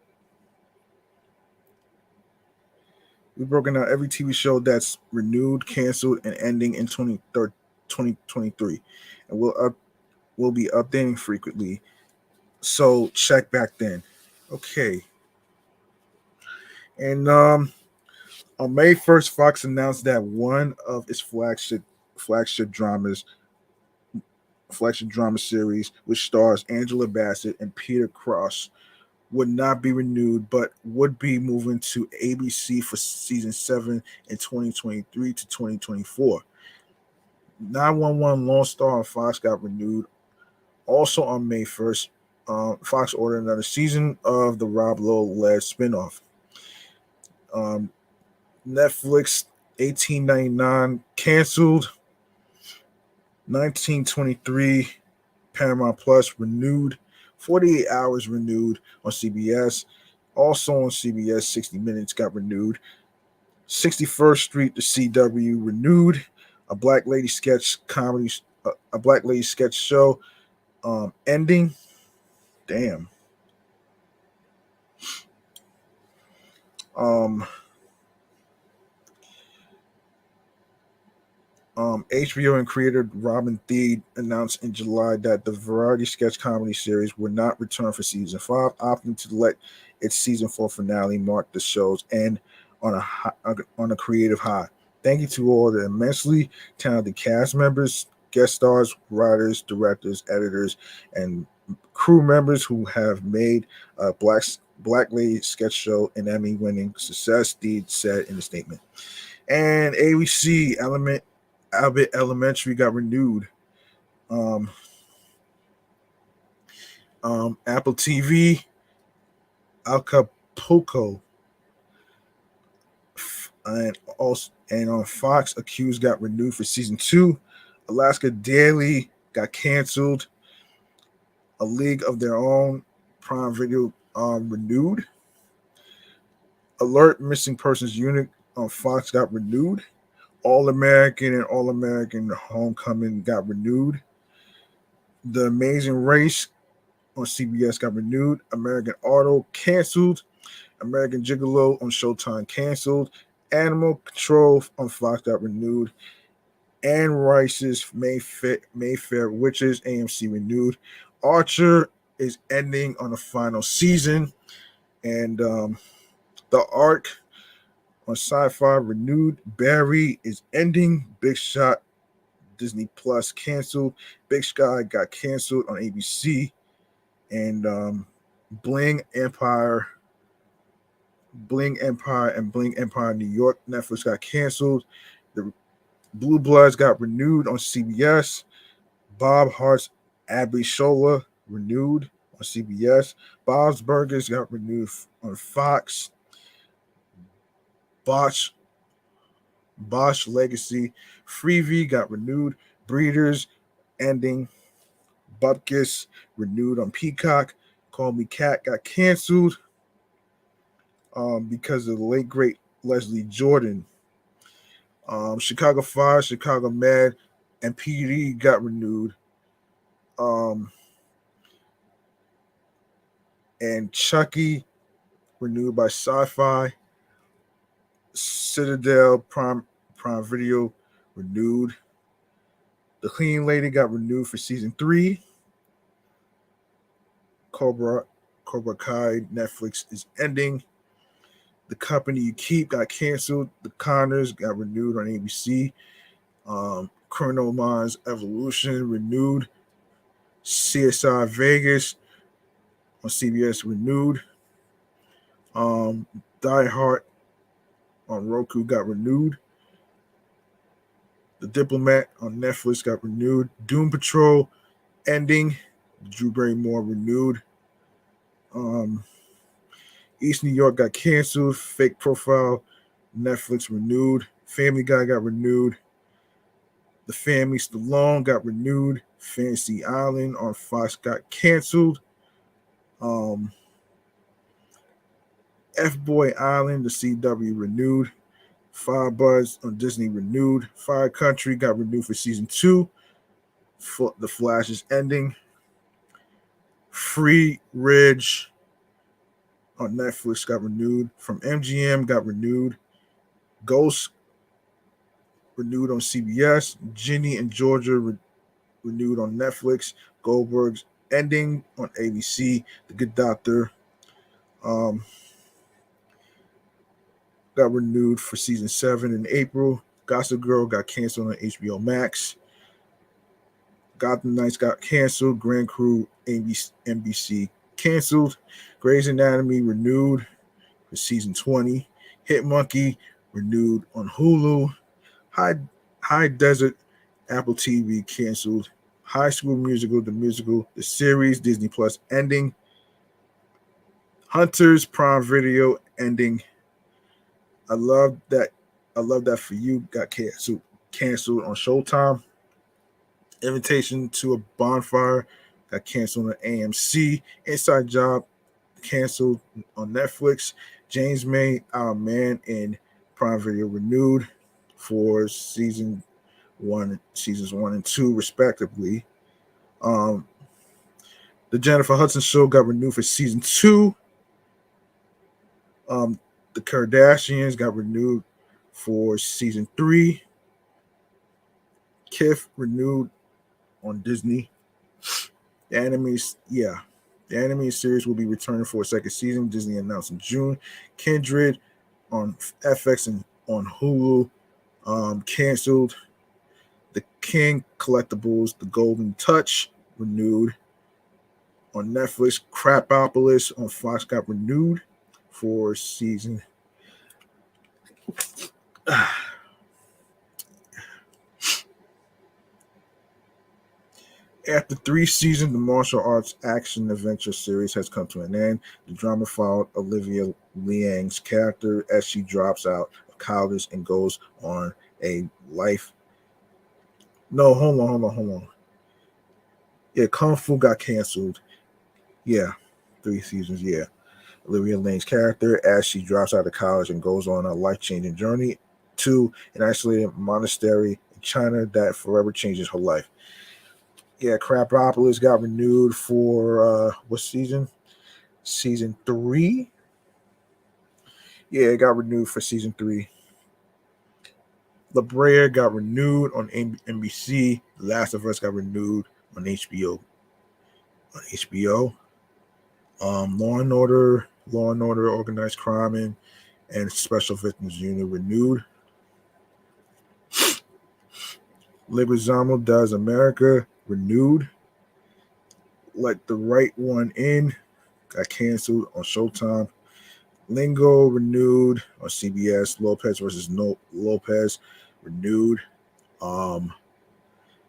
We've broken down every TV show that's renewed, canceled, and ending in 2023, and we'll be updating frequently. So check back then. Okay, and on May 1st, Fox announced that one of its flagship dramas flagship drama series, which stars Angela Bassett and Peter Cross, would not be renewed, but would be moving to ABC for season 7 in 2023 to 2024. 911 Lone Star on Fox got renewed. Also on May 1st, Fox ordered another season of the Rob Lowe led spinoff. Um, Netflix 1899 canceled. 1923, Paramount Plus renewed. 48 Hours renewed on CBS. Also on CBS, 60 Minutes got renewed. 61st Street to CW renewed. A Black Lady sketch comedy, a Black Lady sketch show ending. Damn. Um, HBO and creator Robin Thede announced in July that the variety sketch comedy series would not return for season 5, opting to let its season 4 finale mark the show's end on on a creative high. Thank you to all the immensely talented cast members, guest stars, writers, directors, editors, and crew members who have made Black Lady sketch show an Emmy-winning success, Thede said in a statement. And ABC Abbott Elementary got renewed. Um, Apple TV, Acapulco, and on Fox, Accused got renewed for season 2. Alaska Daily got canceled. A League of Their Own, Prime Video renewed. Alert Missing Persons Unit on Fox got renewed. All American and All American Homecoming got renewed. The Amazing Race on CBS got renewed. American Auto canceled. American Gigolo on Showtime canceled. Animal Control on Fox got renewed. Anne Rice's Mayfair Witches AMC renewed. Archer is ending on the final season. And The Ark on Sci-Fi renewed. Barry is ending. Big Shot Disney Plus canceled. Big Sky got canceled on ABC. And Bling Empire and Bling Empire New York Netflix got canceled. The Blue Bloods got renewed on CBS. Bob Hart's Abby Shola renewed on CBS. Bob's Burgers got renewed on Fox. Bosch Legacy Freebie got renewed. Breeders ending. Bupkis renewed on Peacock. Call Me Cat got canceled because of the late great Leslie Jordan. Chicago Fire, Chicago Med, and PD got renewed. And Chucky renewed by Sci-Fi. Citadel Prime Video renewed. The Clean Lady got renewed for season 3. Cobra Kai Netflix is ending. The Company You Keep got canceled. The Connors got renewed on ABC. Criminal Minds Evolution renewed. CSI Vegas on CBS renewed. Die Hard on Roku got renewed. The Diplomat on Netflix got renewed. Doom Patrol ending. Drew Barrymore renewed. East New York got canceled. Fake Profile Netflix renewed. Family Guy got renewed. The Family Stallone got renewed. Fantasy Island on Fox got canceled. F-Boy Island, the CW renewed. Firebuzz on Disney renewed. Fire Country got renewed for season 2. The Flash is ending. Free Ridge on Netflix got renewed. From MGM got renewed. Ghost renewed on CBS. Ginny and Georgia renewed on Netflix. Goldberg's ending on ABC. The Good Doctor got renewed for season 7 in April. Gossip Girl got canceled on HBO Max. Gotham Knights got canceled. Grand Crew NBC canceled. Grey's Anatomy renewed for season 20. Hit Monkey renewed on Hulu. High Desert Apple TV canceled. High School Musical, the series, Disney Plus ending. Hunters Prime Video ending. I love that for you got canceled on Showtime. Invitation to a Bonfire got canceled on AMC. Inside Job canceled on Netflix. James May, Our Man in Prime Video renewed for seasons 1 and 2, respectively. Um, the Jennifer Hudson Show got renewed for season 2. The Kardashians got renewed for season 3. Kif renewed on Disney. The anime series will be returning for a second season. Disney announced in June. Kindred on FX and on Hulu canceled. The King Collectibles, The Golden Touch renewed on Netflix. Crapopolis on Fox got renewed for season. After 3 seasons, the martial arts action adventure series has come to an end. The drama followed Olivia Liang's character as she drops out of college and goes on a life. No, hold on. Yeah, Kung Fu got canceled. Yeah, 3 seasons. Yeah, Olivia Liang's character as she drops out of college and goes on a life-changing journey to an isolated monastery in China that forever changes her life. Yeah, Crapopolis got renewed for what season? Season 3. Yeah, it got renewed for season 3. La Brea got renewed on NBC. The Last of Us got renewed on HBO. Law and Order, Organized Crime, and Special Victims Unit renewed. Leguizamo Does America renewed. Let the Right One In got canceled on Showtime. Lingo renewed on CBS. Lopez versus No Lopez renewed.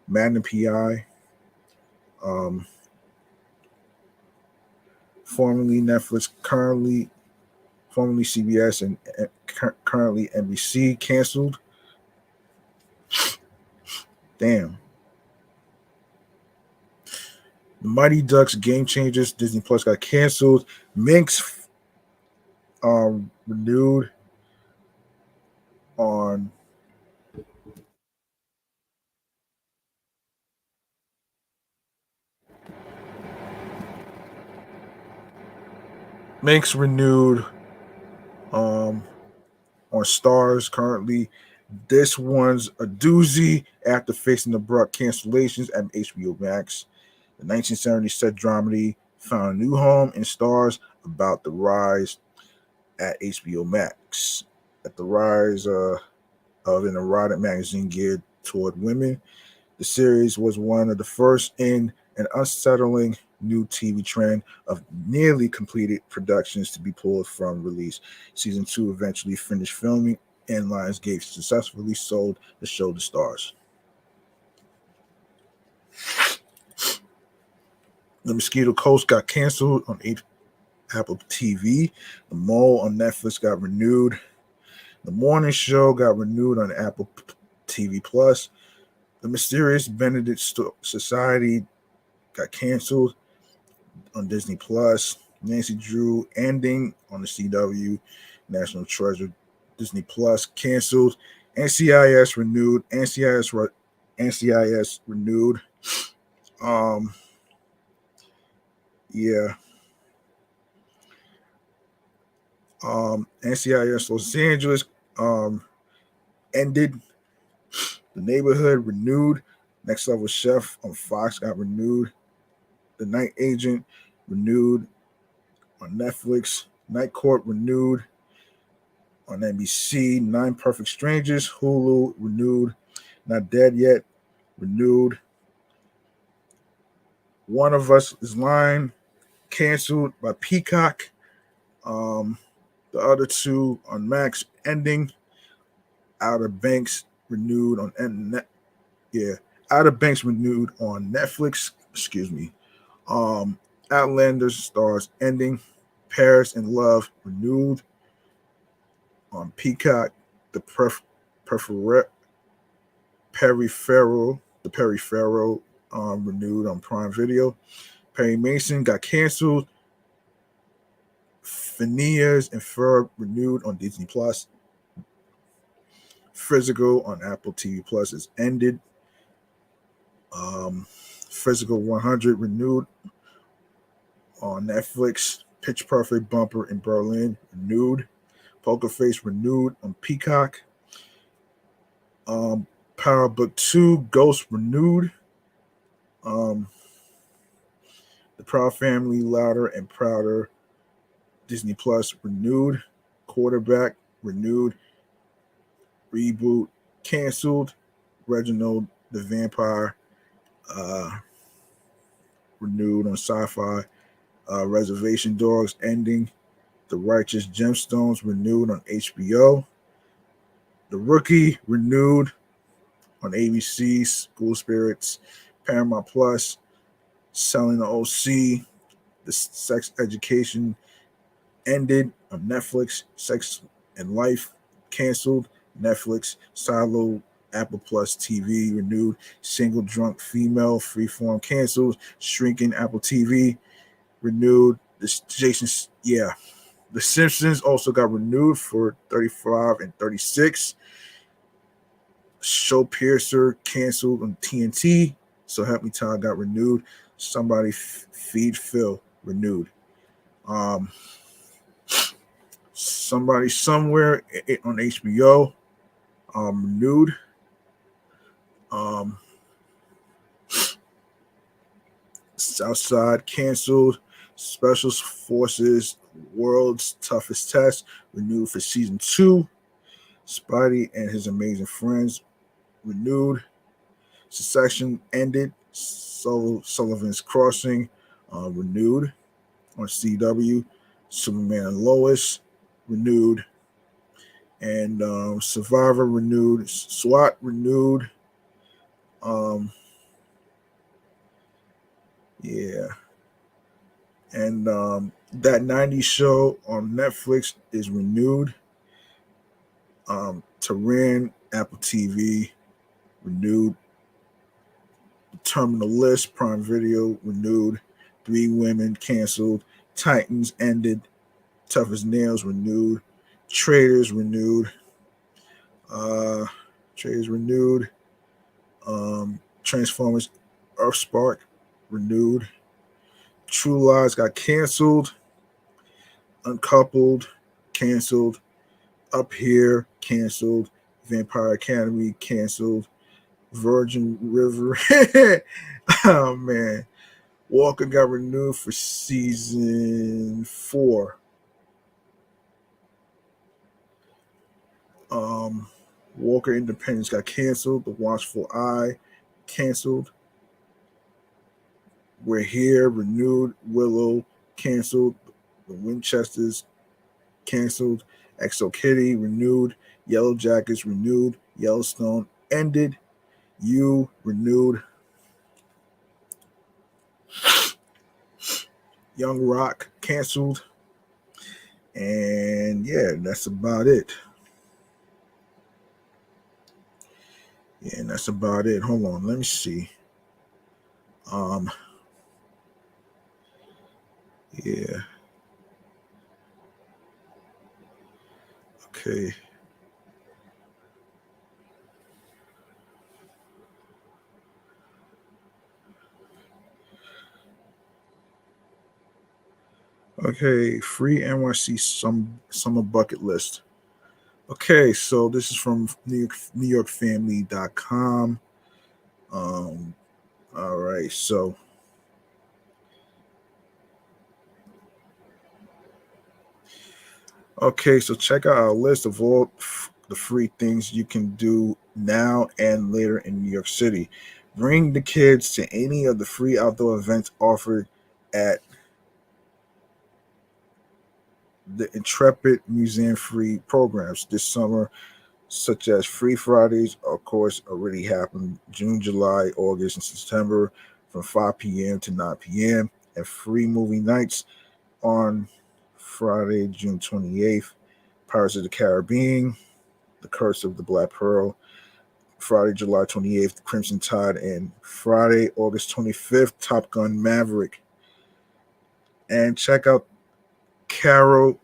Magnum PI, formerly Netflix, formerly CBS, and currently NBC, canceled. Damn. The Mighty Ducks Game Changers Disney Plus got canceled. Minx renewed on Minx renewed on Stars currently. This one's a doozy after facing abrupt cancellations at HBO Max. The 1970s set dramedy found a new home in Stars about the rise at HBO Max. At the rise of an erotic magazine geared toward women. The series was one of the first in an unsettling new TV trend of nearly completed productions to be pulled from release. Season 2 eventually finished filming, and Lionsgate successfully sold the show to Stars. The Mosquito Coast got canceled on Apple TV. The Mole on Netflix got renewed. The Morning Show got renewed on Apple TV Plus. The Mysterious Benedict Society got canceled on Disney Plus. Nancy Drew ending on the CW. National Treasure Disney Plus canceled. NCIS renewed. NCIS renewed. Yeah. NCIS Los Angeles ended. The Neighborhood renewed. Next Level Chef on Fox got renewed. The Night Agent renewed on Netflix. Night Court renewed on NBC. 9 Perfect Strangers, Hulu renewed. Not Dead Yet renewed. One of Us is Lying canceled by Peacock. The other 2 on Max ending. Outer Banks renewed on Outer Banks renewed on Netflix. Excuse me. Outlander Stars ending. Paris in Love renewed on Peacock. The Peripheral The Perry Farrell renewed on Prime Video. Perry Mason got canceled. Phineas and Ferb renewed on Disney Plus. Physical on Apple TV Plus is ended. Physical 100 renewed on Netflix. Pitch Perfect Bumper in Berlin renewed. Poker Face renewed on Peacock. Power Book 2 Ghost renewed. The Proud Family Louder and Prouder Disney Plus renewed. Quarterback renewed. Reboot canceled. Reginald the Vampire renewed on Sci-Fi. Reservation Dogs ending. The Righteous Gemstones renewed on HBO. The Rookie renewed on ABC. School Spirits, Paramount Plus, Selling the OC. The Sex Education ended on Netflix. Sex and Life canceled. Netflix. Silo, Apple Plus TV renewed. Single Drunk Female Freeform canceled. Shrinking Apple TV renewed. The Simpsons also got renewed for 35 and 36. Showpiercer canceled on TNT. So Help Me Todd got renewed. Somebody Feed Phil renewed. Somebody Somewhere on HBO renewed. Southside canceled. Special Forces World's Toughest Test renewed for season 2. Spidey and His Amazing Friends renewed. Succession ended. Sullivan's Crossing renewed on CW. Superman and Lois renewed. And Survivor renewed. SWAT renewed. And That 90s Show on Netflix is renewed. Tehran, Apple TV, renewed. Terminal List, Prime Video, renewed. 3 Women, canceled. Titans ended. Tough as Nails, renewed. Traders, renewed. Transformers, Earthspark, renewed. True Lies got canceled. Uncoupled, canceled. Up Here, canceled. Vampire Academy, canceled. Virgin River. Oh, man. Walker got renewed for season 4. Walker Independence got canceled. The Watchful Eye, canceled. We're Here, renewed. Willow, canceled. The Winchesters, canceled. Exo Kitty, renewed. Yellow Jackets, renewed. Yellowstone, ended. You, renewed. Young Rock, canceled. And yeah, that's about it. Hold on, let me see. Yeah. Okay. Okay, free NYC summer bucket list. Okay, so this is from NewYorkFamily.com. All right, so check out our list of all the free things you can do now and later in New York City. Bring the kids to any of the free outdoor events offered at the Intrepid Museum free programs this summer, such as Free Fridays, of course, already happened June, July, August, and September from 5 p.m. to 9 p.m., and free movie nights on Friday, June 28th, Pirates of the Caribbean, The Curse of the Black Pearl, Friday, July 28th, Crimson Tide, and Friday, August 25th, Top Gun Maverick. And check out Carol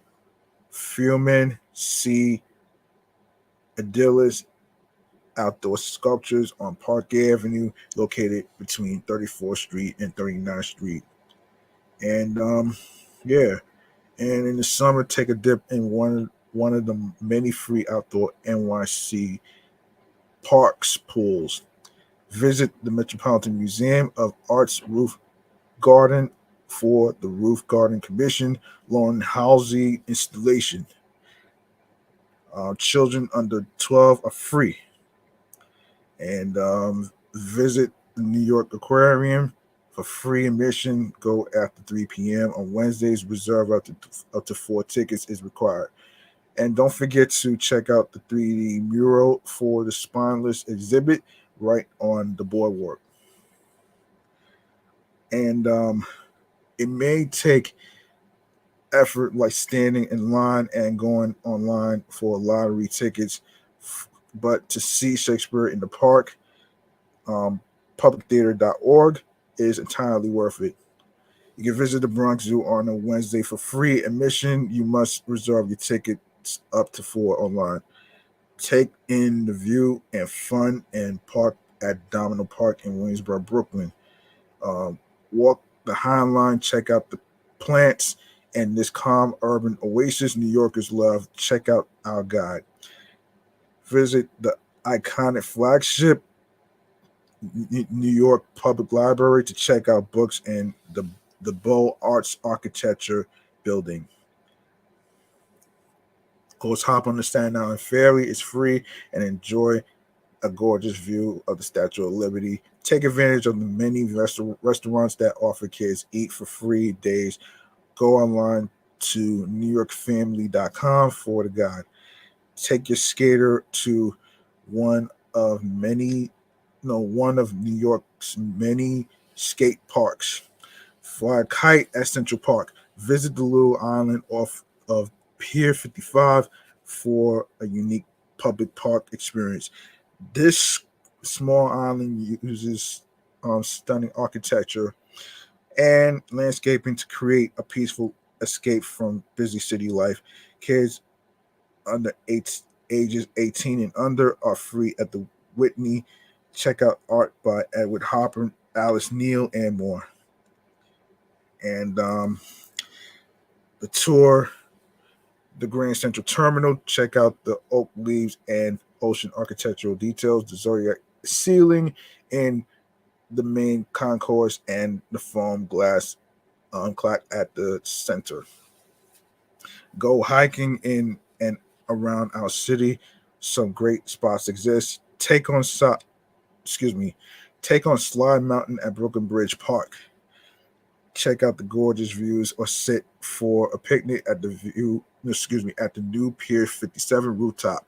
Furman C. Adilis Outdoor Sculptures on Park Avenue, located between 34th Street and 39th Street. And yeah, and in the summer, take a dip in one of the many free outdoor NYC parks pools. Visit the Metropolitan Museum of Art's Roof Garden for the Roof Garden Commission lawn housing installation. Children under 12 are free. And visit the New York Aquarium for free admission. Go after 3 p.m. on Wednesdays. Reserve up to 4 tickets is required. And don't forget to check out the 3D mural for the spineless exhibit right on the boardwalk. And it may take effort like standing in line and going online for lottery tickets, but to see Shakespeare in the park, um, publictheater.org is entirely worth it. You can visit the Bronx Zoo on a Wednesday for free admission. You must reserve your tickets up to 4 online. Take in the view and fun and park at Domino Park in Williamsburg, Brooklyn. Um, Walk the High Line, check out the plants and this calm urban oasis New Yorkers love. Check out our guide. Visit the iconic flagship New York Public Library to check out books and the Beaux Arts Architecture building. Of course, hop on the Staten Island Ferry. It's free and enjoy a gorgeous view of the Statue of Liberty. Take advantage of the many restaurants that offer kids eat for free days. Go online to newyorkfamily.com for the guide. Take your skater to one of many, no, one of New York's many skate parks. Fly a kite at Central Park. Visit the little island off of Pier 55 for a unique public park experience. This small island uses stunning architecture and landscaping to create a peaceful escape from busy city life. Kids under ages 18 and under are free at the Whitney. Check out art by Edward Hopper, Alice Neal, and more. And the tour, the Grand Central Terminal. Check out the oak leaves and ocean architectural details, the Zodiac ceiling in the main concourse, and the foam glass clock at the center. Go hiking in and around our city. Some great spots exist. Excuse me, take on Slide Mountain at Brooklyn Bridge Park. Check out the gorgeous views or sit for a picnic at the at the new Pier 57 rooftop,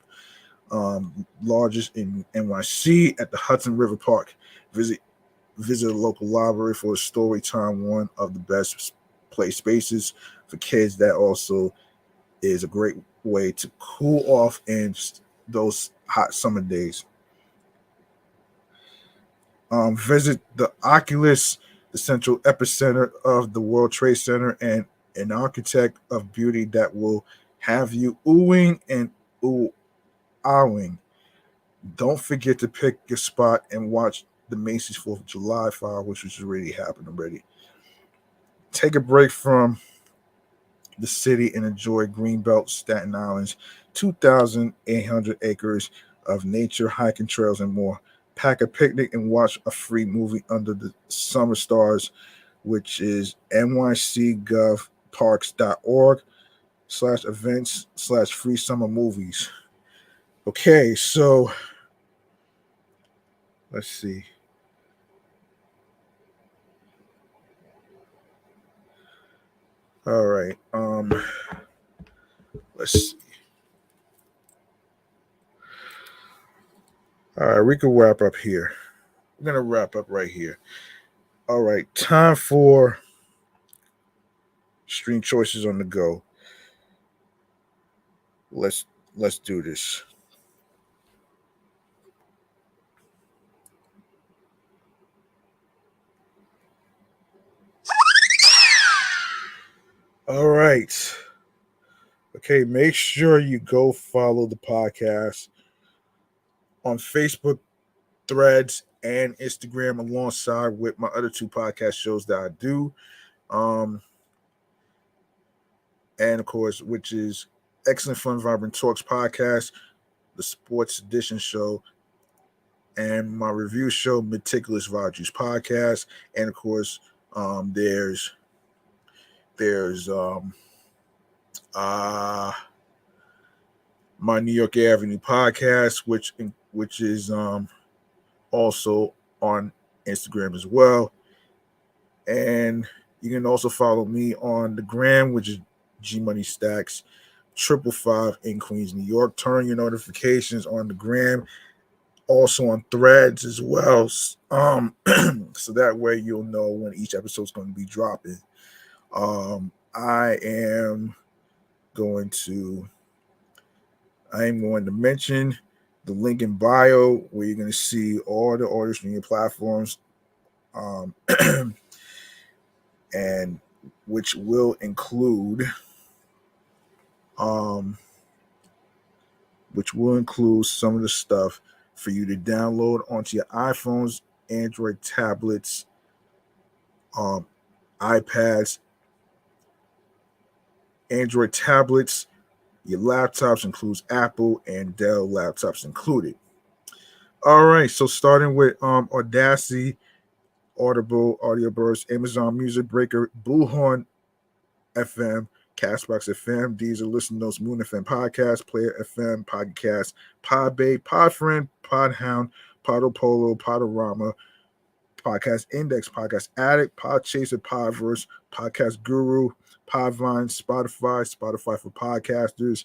largest in NYC at the Hudson River Park. Visit visit a local library for a story time. One of the best play spaces for kids. That also is a great way to cool off in those hot summer days. Visit the Oculus, the central epicenter of the World Trade Center, and an architect of beauty that will have you oohing and ooh ahhing. Don't forget to pick your spot and watch the Macy's 4th of July fireworks, which has already happened already. Take a break from the city and enjoy Greenbelt, Staten Island's 2,800 acres of nature, hiking trails, and more. Pack a picnic and watch a free movie under the summer stars, which is nycgovparks.org/events/free summer movies. Okay, so let's see. All right. Let's see. All right, we can wrap up here. We're gonna wrap up right here. All right, time for stream choices on the go. Let's let's do this. All right. Okay, make sure you go follow the podcast on Facebook, Threads, and Instagram alongside with my other two podcast shows that I do. Um, and of course, which is Excellent Fun Vibrant Talks podcast, the Sports Edition show, and my review show, Meticulous Values podcast. And of course, um, there's there's uh my New York Avenue podcast, which is also on Instagram as well. And you can also follow me on the gram, which is G Money Stacks 555 in Queens, New York. Turn your notifications on the gram, also on Threads as well. So that way you'll know when each episode is going to be dropping. I am going to mention the link in bio where you're going to see all the audio streaming platforms, um, and which will include um, some of the stuff for you to download onto your iPhones, Android tablets, iPads, Android tablets, your laptops includes Apple and Dell laptops included. All right, so starting with Audacity, Audible, Audioburst, Amazon Music Breaker, Bullhorn FM, Castbox FM, Deezer, Listen Notes, Moon FM Podcast, Player FM Podcast, Podbay, Podfriend, Podhound, Podopolo, Podorama, Podcast Index, Podcast Addict, Podchaser, Podverse, Podcast Guru, Podvine, Spotify for podcasters,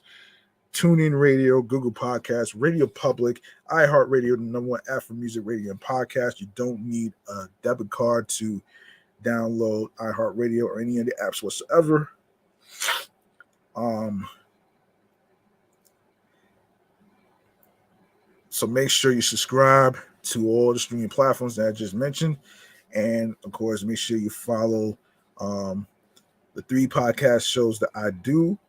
TuneIn Radio, Google Podcasts, Radio Public, iHeartRadio, the number one app for music, radio, and podcast. You don't need a debit card to download iHeartRadio or any of the apps whatsoever. So make sure you subscribe to all the streaming platforms that I just mentioned. And of course, make sure you follow the three podcast shows that I do,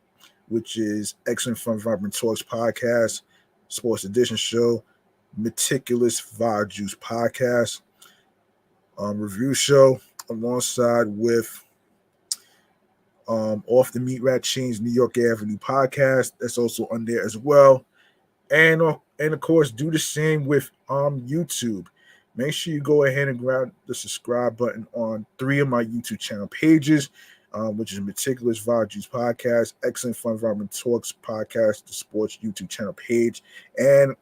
which is Excellent Fun Vibrant Talks podcast, Sports Edition show, Meticulous Vibe Juice podcast, review show, alongside with Off the Meat Rat Chainz New York Avenue podcast. That's also on there as well. And of course, do the same with YouTube. Make sure you go ahead and grab the subscribe button on 3 of my YouTube channel pages, which is Meticulous Vibe Juice Podcast, Excellent Fun Vibrant Talks Podcast, the Sports YouTube channel page, and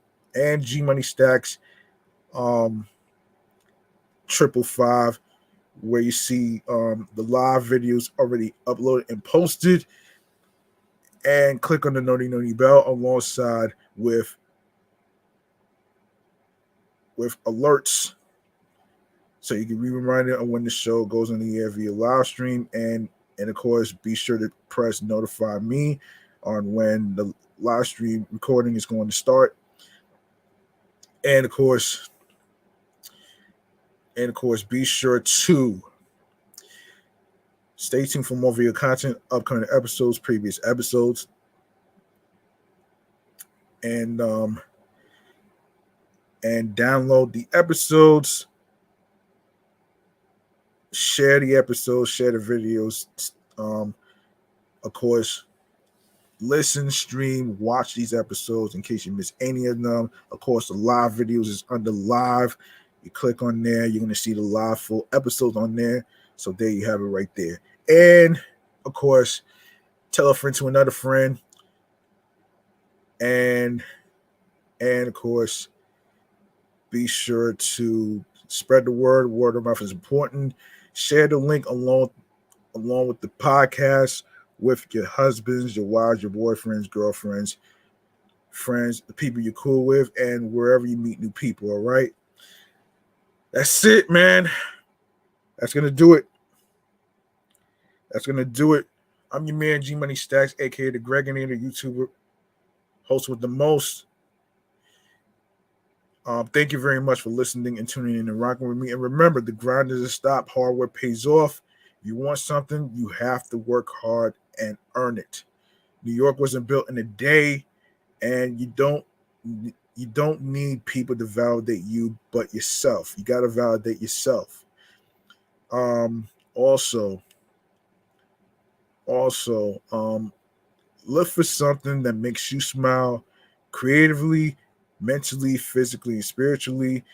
G Money Stacks 555, where you see the live videos already uploaded and posted. And click on the noti bell alongside with alerts, so you can be reminded of when the show goes on the air via live stream. And of course, be sure to press notify me on when the live stream recording is going to start. And of course, be sure to stay tuned for more video content, upcoming episodes, previous episodes, and download the episodes, share the episodes, share the videos. Of course, listen, stream, watch these episodes in case you miss any of them. Of course, the live videos is under live. You click on there, you're going to see the live full episodes on there. So there you have it right there. And of course, tell a friend to another friend. And of course, be sure to spread the word. Word of mouth is important. Share the link along with the podcast with your husbands, your wives, your boyfriends, girlfriends, friends, the people you're cool with, and wherever you meet new people. All right. That's it, man. That's going to do it. I'm your man, G Money Stacks, aka the Gregonator YouTuber, host with the most. Thank you very much for listening and tuning in and rocking with me. And remember, the grind doesn't stop. Hard work pays off. You want something, you have to work hard and earn it. New York wasn't built in a day, and you don't need people to validate you but yourself. You got to validate yourself. Also, look for something that makes you smile creatively, mentally, physically, and spiritually.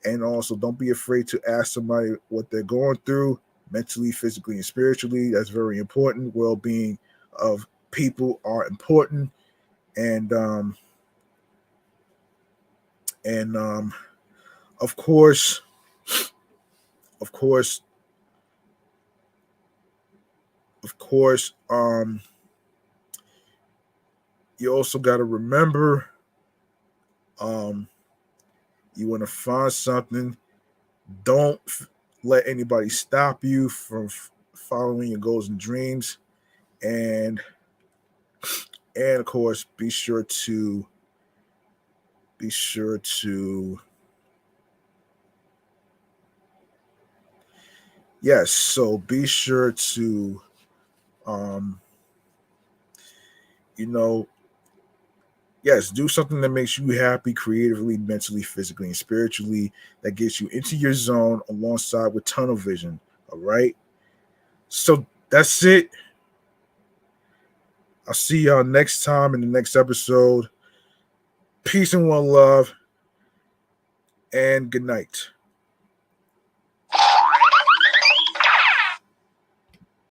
And also, don't be afraid to ask somebody what they're going through mentally, physically, and spiritually. That's very important. Well being of people are important. And, and of course, of course, of course, you also got to remember um, you want to find something. Don't let anybody stop you from following your goals and dreams, and of course, be sure to yes. So be sure to um, you know yes, do something that makes you happy creatively, mentally, physically, and spiritually. That gets you into your zone alongside with tunnel vision. All right. So that's it. I'll see y'all next time in the next episode. Peace and one love, and good night.